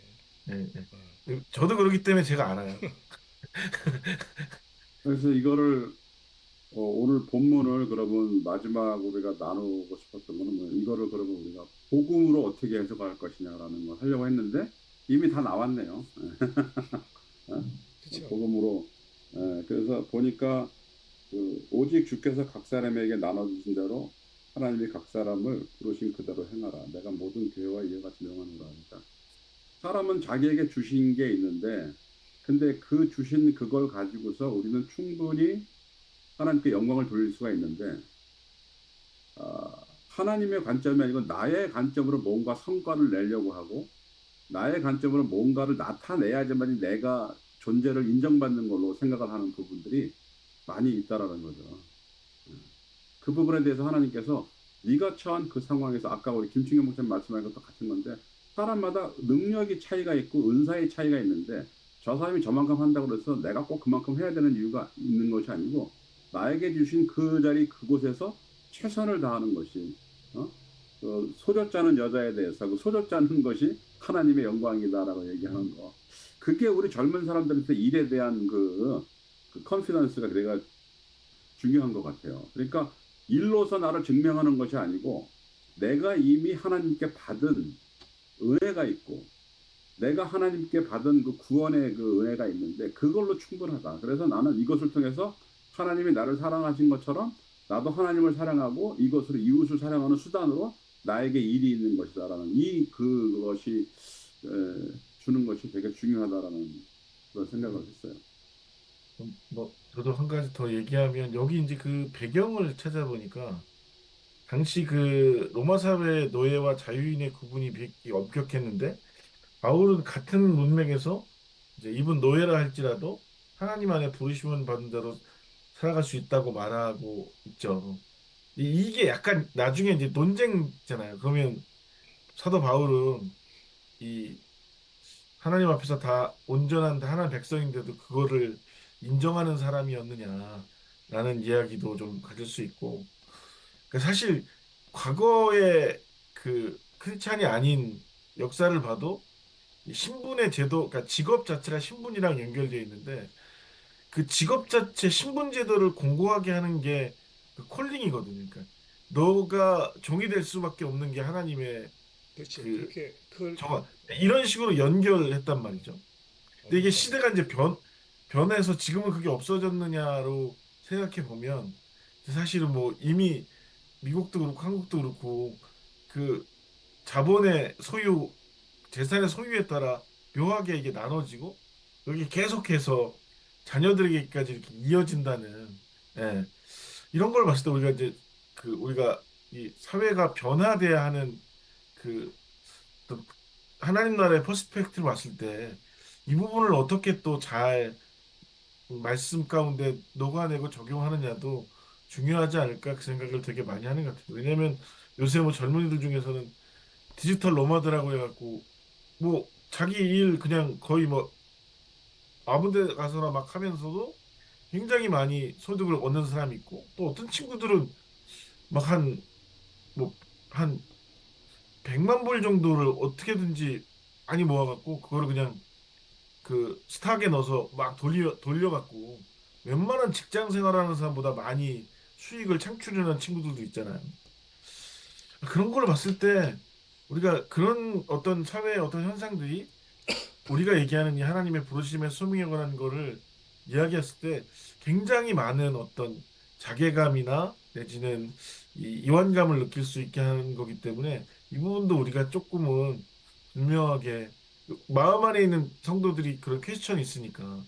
예, 어. 예. 저도 그러기 때문에 제가 알아요. 그래서 이거를 오늘 본문을 그러면 마지막으로 우리가 나누고 싶었던 거는 뭐 이거를 그러면 우리가 복음으로 어떻게 해석할 것이냐라는 걸 하려고 했는데 이미 다 나왔네요. 그렇죠. 복음으로. 그래서 보니까 오직 주께서 각 사람에게 나눠주신 대로 하나님이 각 사람을 부르신 그대로 행하라. 내가 모든 교회와 이와 같이 명하노라 하니까 사람은 자기에게 주신 게 있는데 근데 그 주신 그걸 가지고서 우리는 충분히 하나님께 영광을 돌릴 수가 있는데 하나님의 관점이 아니고 나의 관점으로 뭔가 성과를 내려고 하고 나의 관점으로 뭔가를 나타내야지만 내가 존재를 인정받는 걸로 생각을 하는 부분들이 많이 있다라는 거죠. 그 부분에 대해서 하나님께서 네가 처한 그 상황에서 아까 우리 김충현 목사님 말씀하신 것도 같은 건데 사람마다 능력이 차이가 있고 은사의 차이가 있는데 저 사람이 저만큼 한다고 해서 내가 꼭 그만큼 해야 되는 이유가 있는 것이 아니고 나에게 주신 그 자리 그곳에서 최선을 다하는 것이 소젖 짜는 여자에 대해서 그 소젖 짜는 것이 하나님의 영광이다라고 얘기하는 거. 그게 우리 젊은 사람들한테 일에 대한 그 컨피던스가 내가 중요한 것 같아요. 그러니까 일로서 나를 증명하는 것이 아니고 내가 이미 하나님께 받은 은혜가 있고 내가 하나님께 받은 그 구원의 그 은혜가 있는데 그걸로 충분하다. 그래서 나는 이것을 통해서 하나님이 나를 사랑하신 것처럼 나도 하나님을 사랑하고 이것으로 이웃을 사랑하는 수단으로 나에게 일이 있는 것이다라는 그것이 주는 것이 되게 중요하다라는 그런 생각을 했어요. 뭐 저도 한 가지 더 얘기하면 여기 이제 그 배경을 찾아보니까 당시 그 로마 사회 노예와 자유인의 구분이 되게 엄격했는데 바울은 같은 문맥에서 이제 이분 노예라 할지라도 하나님 안에 부르심을 받은 자로 살아갈 수 있다고 말하고 있죠. 이게 약간 나중에 이제 논쟁잖아요. 그러면 사도 바울은 이 하나님 앞에서 다 온전한 하나님 백성인데도 그거를 인정하는 사람이었느냐라는 이야기도 좀 가질 수 있고 그러니까 사실 과거의 그 크리스찬이 아닌 역사를 봐도 이 신분의 제도, 그러니까 직업 자체가 신분이랑 연결되어 있는데 그 직업 자체 신분 제도를 공고하게 하는 게 그 콜링이거든요. 그러니까 너가 종이 될 수밖에 없는 게 하나님의 그렇지. 그 그렇게 그걸 정말 이런 식으로 연결했단 말이죠. 근데 이게 시대가 이제 변해서 지금은 그게 없어졌느냐로 생각해 보면 사실은 뭐 이미 미국도 그렇고 한국도 그렇고 그 자본의 소유, 재산의 소유에 따라 묘하게 이게 나눠지고 여기 계속해서 자녀들에게까지 이렇게 이어진다는 예, 이런 걸 봤을 때 우리가 이제 그 우리가 이 사회가 변화돼야 하는 그 어떤 하나님 나라의 퍼스펙티브를 봤을 때 이 부분을 어떻게 또 잘 말씀 가운데 녹아내고 적용하느냐도 중요하지 않을까 그 생각을 되게 많이 하는 것 같아요. 왜냐하면 요새 뭐 젊은이들 중에서는 디지털 노마드라고 해갖고 뭐 자기 일 그냥 거의 뭐 아무 데 가서나 막 하면서도 굉장히 많이 소득을 얻는 사람이 있고 또 어떤 친구들은 막 뭐 한 100만 불 정도를 어떻게든지 많이 모아갖고 그거를 그냥 그 스탁에 넣어서 막 돌려갖고 웬만한 직장 생활하는 사람보다 많이 수익을 창출하는 친구들도 있잖아요. 그런 걸 봤을 때 우리가 그런 어떤 사회의 어떤 현상들이 우리가 얘기하는 이 하나님의 부르심의 소명에 관한 거를 이야기했을 때 굉장히 많은 어떤 자괴감이나 내지는 이 이완감을 느낄 수 있게 하는 거기 때문에 이 부분도 우리가 조금은 분명하게 마음 안에 있는 성도들이 그런 퀘스천이 있으니까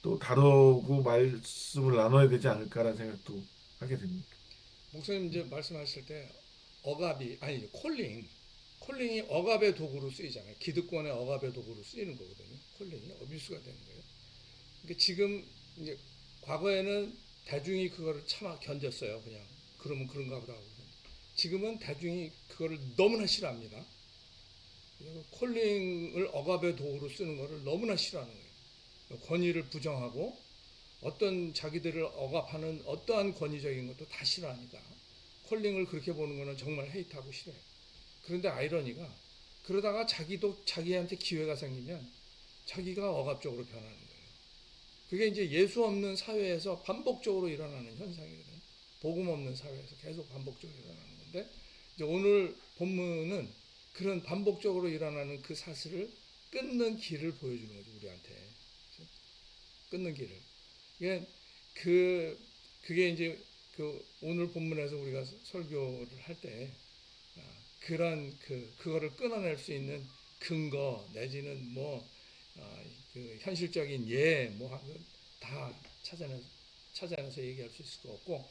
또 다루고 말씀을 나눠야 되지 않을까라는 생각도 하게 됩니다. 목사님 이제 말씀하실 때 억압이 아니 콜링이 억압의 도구로 쓰이잖아요. 기득권의 억압의 도구로 쓰이는 거거든요. 콜링이 어뷰스가 되는 거예요. 그러니까 지금 이제 과거에는 대중이 그거를 참아 견뎠어요. 그냥 그러면 그런가 보다 하고. 지금은 대중이 그거를 너무나 싫어합니다. 그래서 콜링을 억압의 도구로 쓰는 거를 너무나 싫어하는 거예요. 권위를 부정하고 어떤 자기들을 억압하는 어떠한 권위적인 것도 다 싫어하니까 콜링을 그렇게 보는 거는 정말 헤이트하고 싫어요. 그런데 아이러니가 그러다가 자기도 자기한테 기회가 생기면 자기가 억압적으로 변하는 거예요. 그게 이제 예수 없는 사회에서 반복적으로 일어나는 현상이거든요. 복음 없는 사회에서 계속 반복적으로 일어나는 건데 이제 오늘 본문은 그런 반복적으로 일어나는 그 사슬을 끊는 길을 보여주는 거죠. 우리한테 끊는 길을. 이게 그게 이제 그 오늘 본문에서 우리가 설교를 할 때 그런 그거를 끊어낼 수 있는 근거 내지는 뭐 그 현실적인 다 찾아내서 얘기할 수 있을 것 같고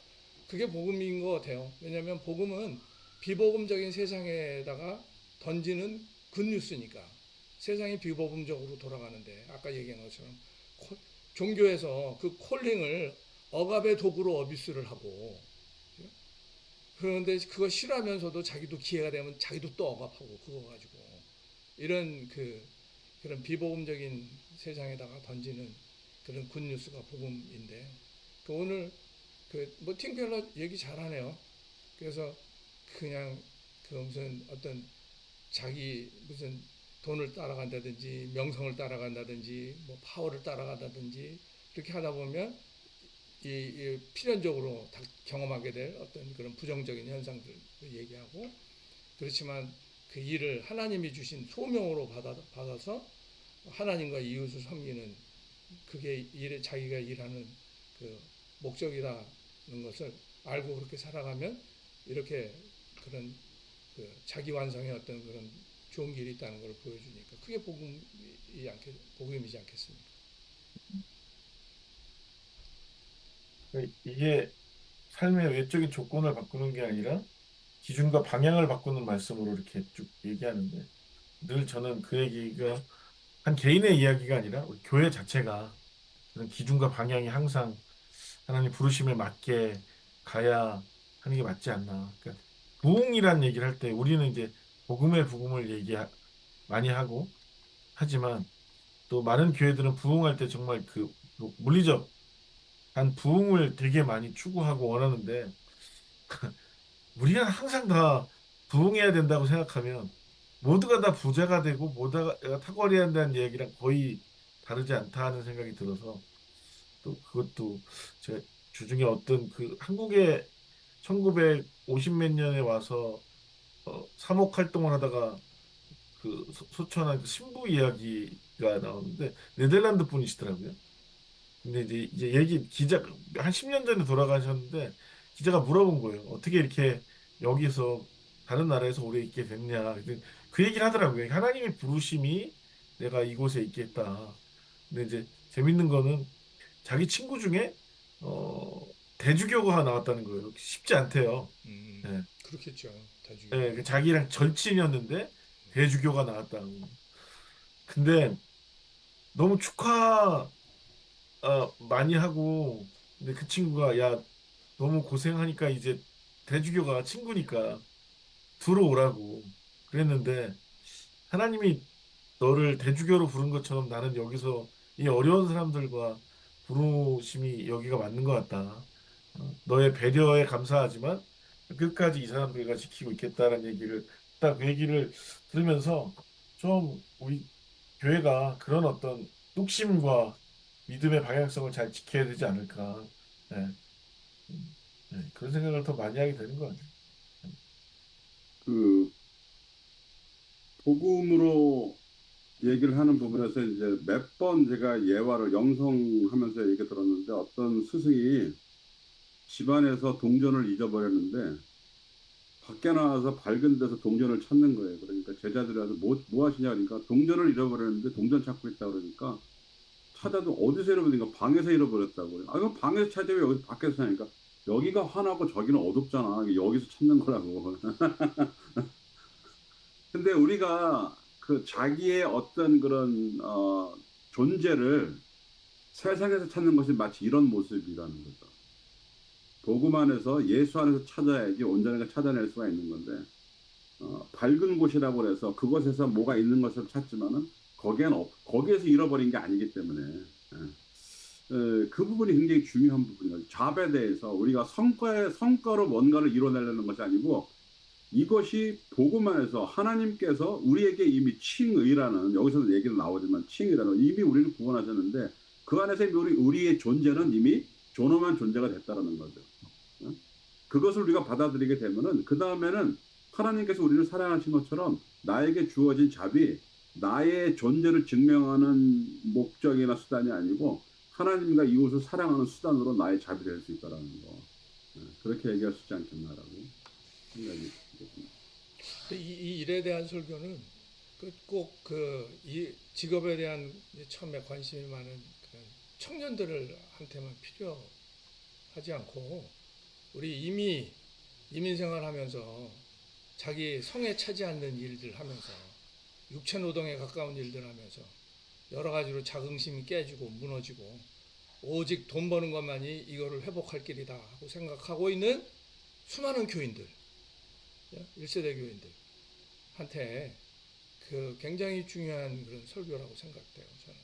그게 복음인 것 같아요. 왜냐하면 복음은 비복음적인 세상에다가 던지는 굿뉴스니까 세상이 비복음적으로 돌아가는데 아까 얘기한 것처럼 종교에서 그 콜링을 억압의 도구로 어비스를 하고 그런데 그거 싫어하면서도 자기도 기회가 되면 자기도 또 억압하고 그거 가지고 이런 그런 비복음적인 세상에다가 던지는 그런 굿뉴스가 복음인데 오늘 뭐 팅켈러 얘기 잘하네요. 그래서 그냥 무슨 어떤 자기 무슨 돈을 따라간다든지 명성을 따라간다든지 뭐 파워를 따라간다든지 그렇게 하다 보면 이 필연적으로 다 경험하게 될 어떤 그런 부정적인 현상들을 얘기하고 그렇지만 그 일을 하나님이 주신 소명으로 받아서 하나님과 이웃을 섬기는 그게 자기가 일하는 그 목적이라는 것을 알고 그렇게 살아가면 이렇게 그런 그 자기 완성의 어떤 그런 좋은 길이 있다는 걸 보여주니까 그게 복음이지 않겠습니까? 이게 삶의 외적인 조건을 바꾸는 게 아니라 기준과 방향을 바꾸는 말씀으로 이렇게 쭉 얘기하는데 늘 저는 그 얘기가 한 개인의 이야기가 아니라 우리 교회 자체가 그런 기준과 방향이 항상 하나님 부르심에 맞게 가야 하는 게 맞지 않나. 그러니까 부흥이란 얘기를 할 때 우리는 이제 복음의 부흥을 많이 하고 하지만 또 많은 교회들은 부흥할 때 정말 그 물리적한 부흥을 되게 많이 추구하고 원하는데 우리가 항상 다 부흥해야 된다고 생각하면 모두가 다 부자가 되고 모두가 탁월해야 한다는 얘기랑 거의 다르지 않다는 생각이 들어서 또 그것도 제 주중에 어떤 그 한국에 1950 몇 년에 와서 사목 활동을 하다가 그 소천한 그 신부 이야기가 나오는데 네덜란드 분이시더라고요. 근데 이제 얘기 기자 한 10년 전에 돌아가셨는데 기자가 물어본 거예요. 어떻게 이렇게 여기서 다른 나라에서 오래 있게 됐냐. 근데 그 얘기를 하더라고요. 하나님의 부르심이 내가 이곳에 있겠다. 근데 이제 재밌는 거는 자기 친구 중에 대주교가 나왔다는 거예요. 쉽지 않대요. 예. 그렇겠죠. 대중이. 예, 그 자기랑 절친이었는데 대주교가 나왔다고. 근데 너무 축하 많이 하고 근데 그 친구가 야 너무 고생하니까 이제 대주교가 친구니까 들어오라고 그랬는데 하나님이 너를 대주교로 부른 것처럼 나는 여기서 이 어려운 사람들과 부르심이 여기가 맞는 것 같다. 너의 배려에 감사하지만 끝까지 이 사람들과 지키고 있겠다는 얘기를 딱 그 얘기를 들으면서 좀 우리 교회가 그런 어떤 뚝심과 믿음의 방향성을 잘 지켜야 되지 않을까. 네, 그런 생각을 더 많이 하게 되는 것 같아요. 그 복음으로 얘기를 하는 부분에서 이제 몇 번 제가 예화를 영성하면서 얘기 들었는데 어떤 스승이 집안에서 동전을 잊어버렸는데 밖에 나와서 밝은 데서 동전을 찾는 거예요. 그러니까 제자들이 와서 뭐 하시냐 그러니까 동전을 잃어버렸는데 동전 찾고 있다 그러니까 찾아도 어디서 잃어버리니까 방에서 잃어버렸다고 그래요. 아, 이거 방에서 찾아요. 여기 밖에서 찾으니까 여기가 환하고 저기는 어둡잖아. 여기서 찾는 거라고. 근데 우리가 그 자기의 어떤 그런 존재를 세상에서 찾는 것이 마치 이런 모습이라는 거죠. 복음 안에서 예수 안에서 찾아야지 온전하게 찾아낼 수가 있는 건데 밝은 곳이라고 해서 그곳에서 뭐가 있는 것을 찾지만은 거기에서 잃어버린 게 아니기 때문에 그 부분이 굉장히 중요한 부분이에요. 잡에 대해서 우리가 성과로 뭔가를 이뤄내려는 것이 아니고 이것이 복음 안에서 하나님께서 우리에게 이미 칭의라는 여기서도 얘기는 나오지만 칭의라는 이미 우리를 구원하셨는데 그 안에서 우리의 존재는 이미 존엄한 존재가 됐다라는 거죠. 그것을 우리가 받아들이게 되면은 그 다음에는 하나님께서 우리를 사랑하신 것처럼 나에게 주어진 잡이 나의 존재를 증명하는 목적이나 수단이 아니고 하나님과 이웃을 사랑하는 수단으로 나의 잡이 될 수 있다라는 거. 그렇게 얘기할 수 있지 않겠나라고 생각이 들겠습니다. 이 일에 대한 설교는 꼭 이 직업에 대한 처음에 관심이 많은 그런 청년들한테만 필요하지 않고 우리 이미 이민 생활하면서 자기 성에 차지 않는 일들 하면서 육체 노동에 가까운 일들 하면서 여러 가지로 자긍심이 깨지고 무너지고 오직 돈 버는 것만이 이거를 회복할 길이다 하고 생각하고 있는 수많은 교인들, 1세대 교인들한테 그 굉장히 중요한 그런 설교라고 생각돼요, 저는.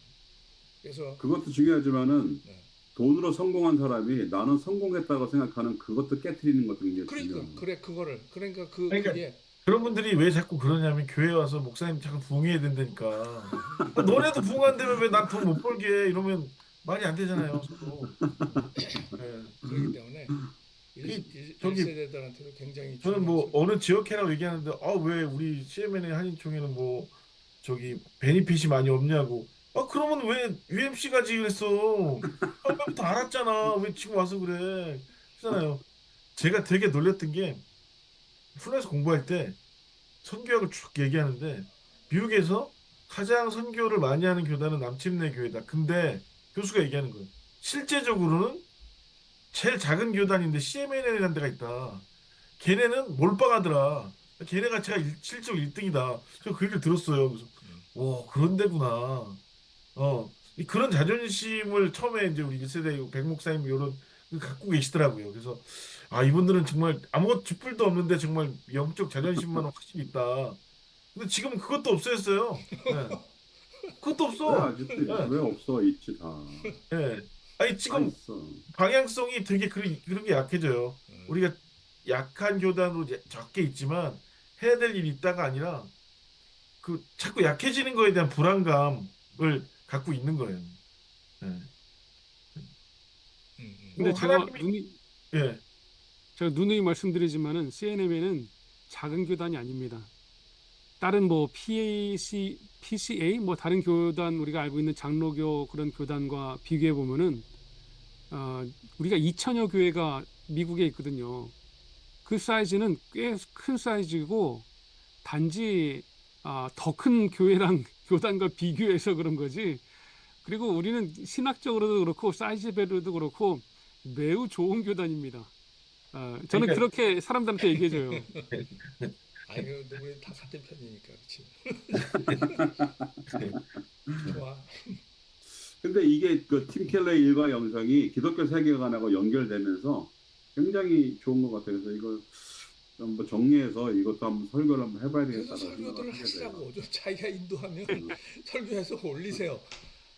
그래서 그것도 중요하지만은 네. 돈으로 성공한 사람이 나는 성공했다고 생각하는 그것도 깨트리는 것도 굉장히 중요한 거예요. 그러니까 그러니까 그게 그런 분들이 왜 자꾸 그러냐면 교회 와서 목사님 자꾸 부흥해야 된다니까. 너네도 부흥한다면 왜 난 돈 못 벌게 해? 이러면 말이 안 되잖아요. 서로. 네. 그렇기 때문에 이 저기 1세대들한테도 굉장히 저는 중요한 뭐 설교. 어느 지역회라고 얘기하는데 왜 우리 CMN의 한인총회는 뭐 저기 베니핏이 많이 없냐고. 그러면 왜 UMC 가지 그랬어? 처음부터 알았잖아. 왜 지금 와서 그래? 그렇잖아요. 제가 되게 놀랬던 게 훈련에서 공부할 때 선교학을 쭉 얘기하는데 미국에서 가장 선교를 많이 하는 교단은 남침내 교회다. 근데 교수가 얘기하는 거예요. 실제적으로는 제일 작은 교단인데 CMN이라는 데가 있다. 걔네는 몰빵하더라. 걔네가 제가 실적 1등이다. 저 그 얘기를 들었어요. 그래서 와 그런 데구나. 그런 자존심을 처음에 이제 우리 1세대 백 목사님 이런 갖고 계시더라고요. 그래서 이분들은 정말 아무것도 쥐뿔도 없는데 정말 영적 자존심만 확실히 있다. 근데 지금은 그것도 없어졌어요. 예. 그것도 왜 없어. 아직도 예. 왜 없어 있지 다. 예. 아니 다 지금 있어. 방향성이 되게 그런 게 약해져요. 음, 우리가 약한 교단으로 적게 있지만 해야 될 일이 있다가 아니라 그 자꾸 약해지는 거에 대한 불안감을 갖고 있는 거예요. 예. 근데 뭐 하나님이 예. 제가 누누이 말씀드리지만은 CNM에는 작은 교단이 아닙니다. 다른 뭐 PCA 뭐 다른 교단 우리가 알고 있는 장로교 그런 교단과 비교해 보면은 우리가 2천여 교회가 미국에 있거든요. 그 사이즈는 꽤 큰 사이즈고 단지 더 큰 교회랑 교단과 비교해서 그런 거지. 그리고 우리는 신학적으로도 그렇고 사이즈별로도 그렇고 매우 좋은 교단입니다. 저는 그러니까 그렇게 사람들한테 얘기해줘요. 아니 우리 다 같은 편이니까 그렇지. 좋아. 근데 이게 그 팀 켈러의 일과 영성이 기독교 세계관하고 연결되면서 굉장히 좋은 것 같아요. 그래서 이걸 한번 정리해서 이것도 한번 설교를 한번 해봐야 그래서 되겠다고 생각을 설교들을 하게 돼요. 하시라고 좀 자기가 인도하면 설교해서 올리세요.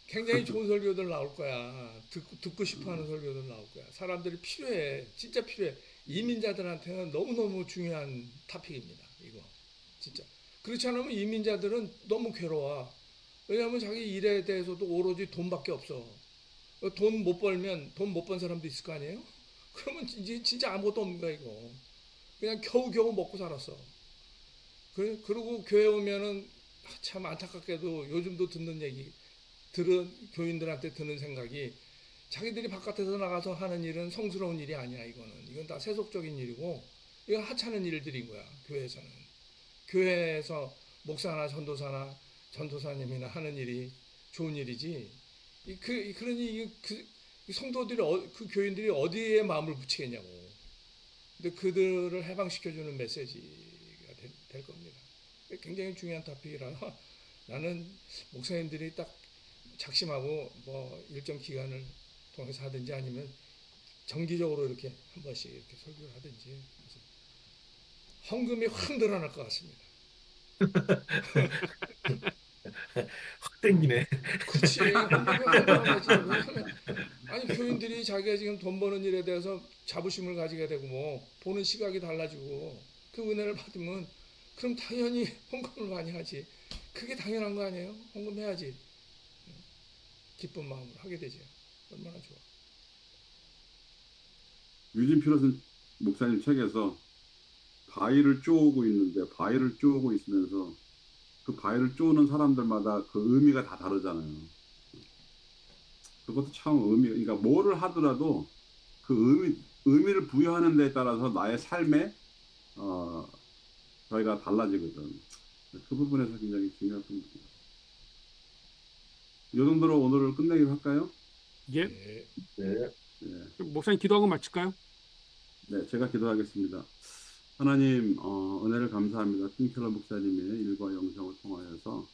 굉장히 좋은 설교들 나올 거야. 듣고 싶어하는 설교들 나올 거야. 사람들이 필요해. 진짜 필요해. 이민자들한테는 너무너무 중요한 토픽입니다. 이거 진짜. 그렇지 않으면 이민자들은 너무 괴로워. 왜냐하면 자기 일에 대해서도 오로지 돈밖에 없어. 돈 못 벌면 돈 못 번 사람도 있을 거 아니에요? 그러면 이제 진짜 아무것도 없는 거야 이거. 그냥 겨우겨우 먹고 살았어. 그리고 교회 오면은 참 안타깝게도 요즘도 들은 교인들한테 드는 생각이 자기들이 바깥에서 나가서 하는 일은 성스러운 일이 아니야. 이건 다 세속적인 일이고 이거 하찮은 일들인 거야. 교회에서는. 교회에서 목사나 전도사님이나 하는 일이 좋은 일이지. 그러니 이 성도들이 그 교인들이 어디에 마음을 붙이겠냐고. 근데 그들을 해방시켜주는 메시지가 될 겁니다. 굉장히 중요한 토픽이라 나는 목사님들이 딱 작심하고 뭐 일정 기간을 통해서 하든지 아니면 정기적으로 이렇게 한 번씩 이렇게 설교를 하든지 그래서 헌금이 확 늘어날 것 같습니다. 확 땡기네. 그렇지. 헌금이 확 늘어나지. 왜냐하면 아니 교인들이 자기가 지금 돈 버는 일에 대해서 자부심을 가지게 되고 뭐 보는 시각이 달라지고 그 은혜를 받으면 그럼 당연히 헌금을 많이 하지. 그게 당연한 거 아니에요? 헌금해야지. 기쁜 마음으로 하게 되죠. 얼마나 좋아. 유진 피러슨 목사님 책에서 바위를 쪼고 있는데 바위를 쪼고 있으면서 그 바위를 쪼는 사람들마다 그 의미가 다 다르잖아요. 그것도 참 그러니까 뭐를 하더라도 그 의미를 부여하는 데에 따라서 나의 삶에 저희가 달라지거든. 그 부분에서 굉장히 중요한 부분입니다. 이 정도로 오늘을 끝내기로 할까요? 예. 네. 네. 네, 목사님 기도하고 마칠까요? 네, 제가 기도하겠습니다. 하나님, 은혜를 감사합니다. 팀켈러 목사님의 일과 영성을 통하여서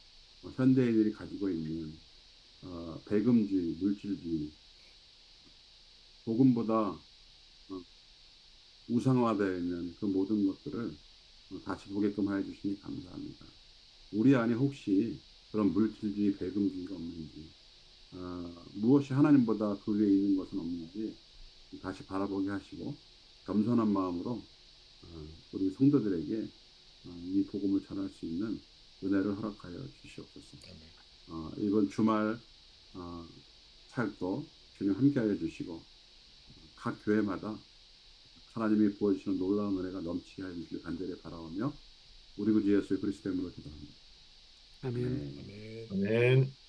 현대인들이 가지고 있는 배금주의, 물질주의, 복음보다 우상화되어 있는 그 모든 것들을 다시 보게끔 하여 주시니 감사합니다. 우리 안에 혹시 그런 물질주의, 배금주의가 없는지, 무엇이 하나님보다 그 위에 있는 것은 없는지 다시 바라보게 하시고 겸손한 마음으로 우리 성도들에게 이 복음을 전할 수 있는 은혜를 허락하여 주시옵소서. 이번 주말 사역도 주님 함께하여 주시고 각 교회마다 하나님이 부어주시는 놀라운 은혜가 넘치게 하여 주시길 간절히 바라오며 우리 구주 예수 그리스도 이름으로 기도합니다. 아멘. 네. 아멘. 아멘.